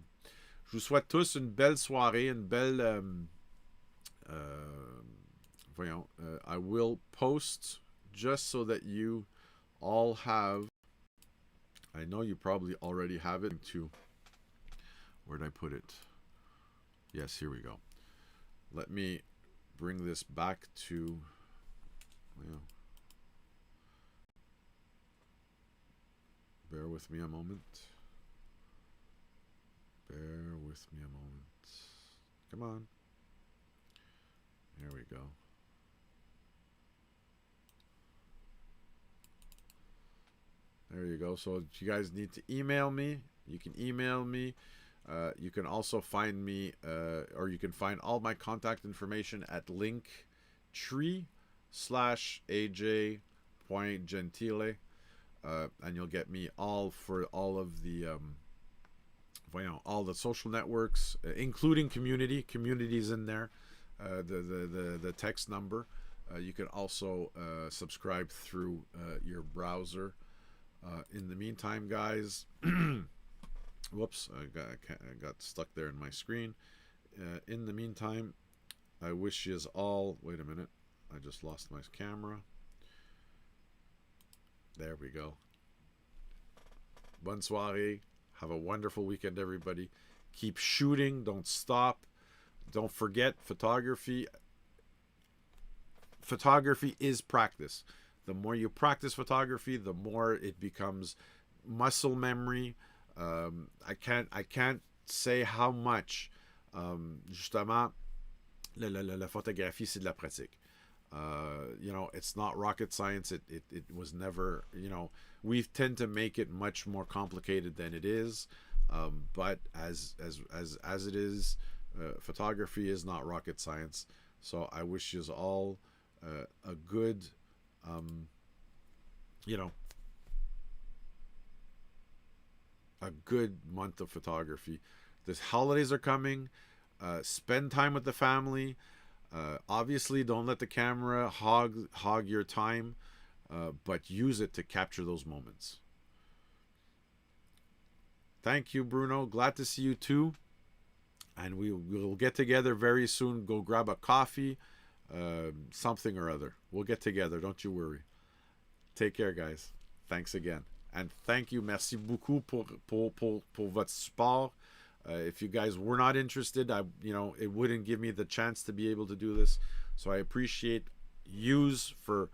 vous souhaite tous une belle soirée, une belle I will post just so that you all have, I know you probably already have it too. Where'd I put it? Yes, here we go. Let me bring this back to, bear with me a moment. Come on. There we go. There you go. So if you guys need to email me, you can email me. You can also find me, or you can find all my contact information at linktree/aj.gentile, and you'll get me all of the all the social networks, including community. Community's in there. The text number. You can also subscribe through your browser. In the meantime, guys. Whoops, I got stuck there in my screen. In the meantime, I wish you all... Wait a minute. I just lost my camera. There we go. Bonne soirée. Have a wonderful weekend, everybody. Keep shooting. Don't stop. Don't forget, photography is practice. The more you practice photography, the more it becomes muscle memory. I can't say how much justement la photographie c'est de la pratique. It's not rocket science. It was never, we tend to make it much more complicated than it is. But as it is, photography is not rocket science. So I wish you all a good, a good month of photography. The holidays are coming. Spend time with the family. Obviously, don't let the camera hog your time, but use it to capture those moments. Thank you, Bruno. Glad to see you too. And we'll get together very soon. Go grab a coffee, something or other. We'll get together. Don't you worry. Take care, guys. Thanks again. And thank you. Merci beaucoup pour votre support. If you guys were not interested, it wouldn't give me the chance to be able to do this. So I appreciate yous for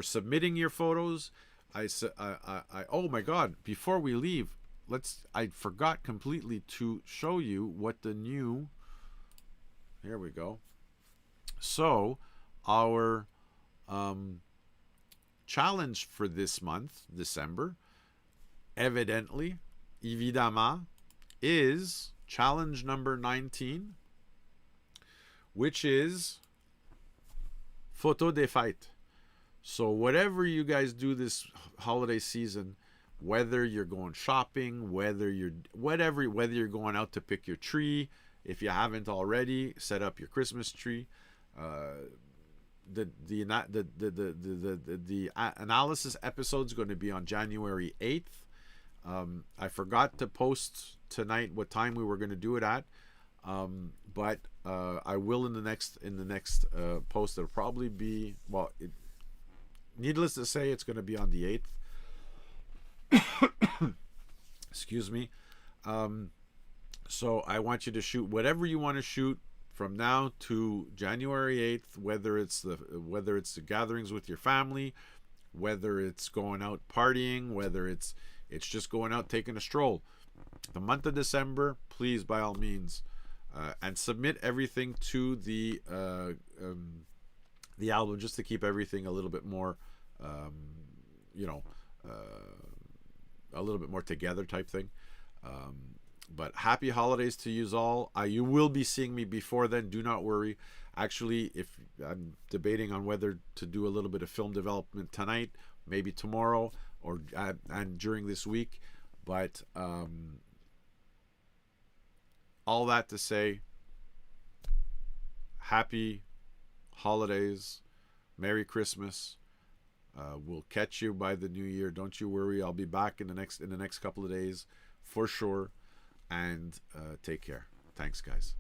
submitting your photos. Oh my God! Before we leave, I forgot completely to show you what the new. Here we go. So our challenge for this month, December, évidemment, is challenge number 19, which is photo des fêtes. So whatever you guys do this holiday season, whether you're going shopping, whether you're going out to pick your tree, if you haven't already, set up your Christmas tree. The analysis episode is going to be on January 8th. I forgot to post tonight what time we were going to do it at, but I will in the next post. It'll probably be, needless to say, it's going to be on the 8th. Excuse me. So I want you to shoot whatever you want to shoot from now to January 8th, whether it's the gatherings with your family, whether it's going out partying, whether it's just going out taking a stroll. The month of December, please, by all means, and submit everything to the album, just to keep everything a little bit more, a little bit more together type thing. But happy holidays to you all. You will be seeing me before then. Do not worry. Actually, if I'm debating on whether to do a little bit of film development tonight, maybe tomorrow, or and during this week. But all that to say, happy holidays, Merry Christmas. We'll catch you by the new year. Don't you worry. I'll be back in the next couple of days for sure. And take care. Thanks, guys.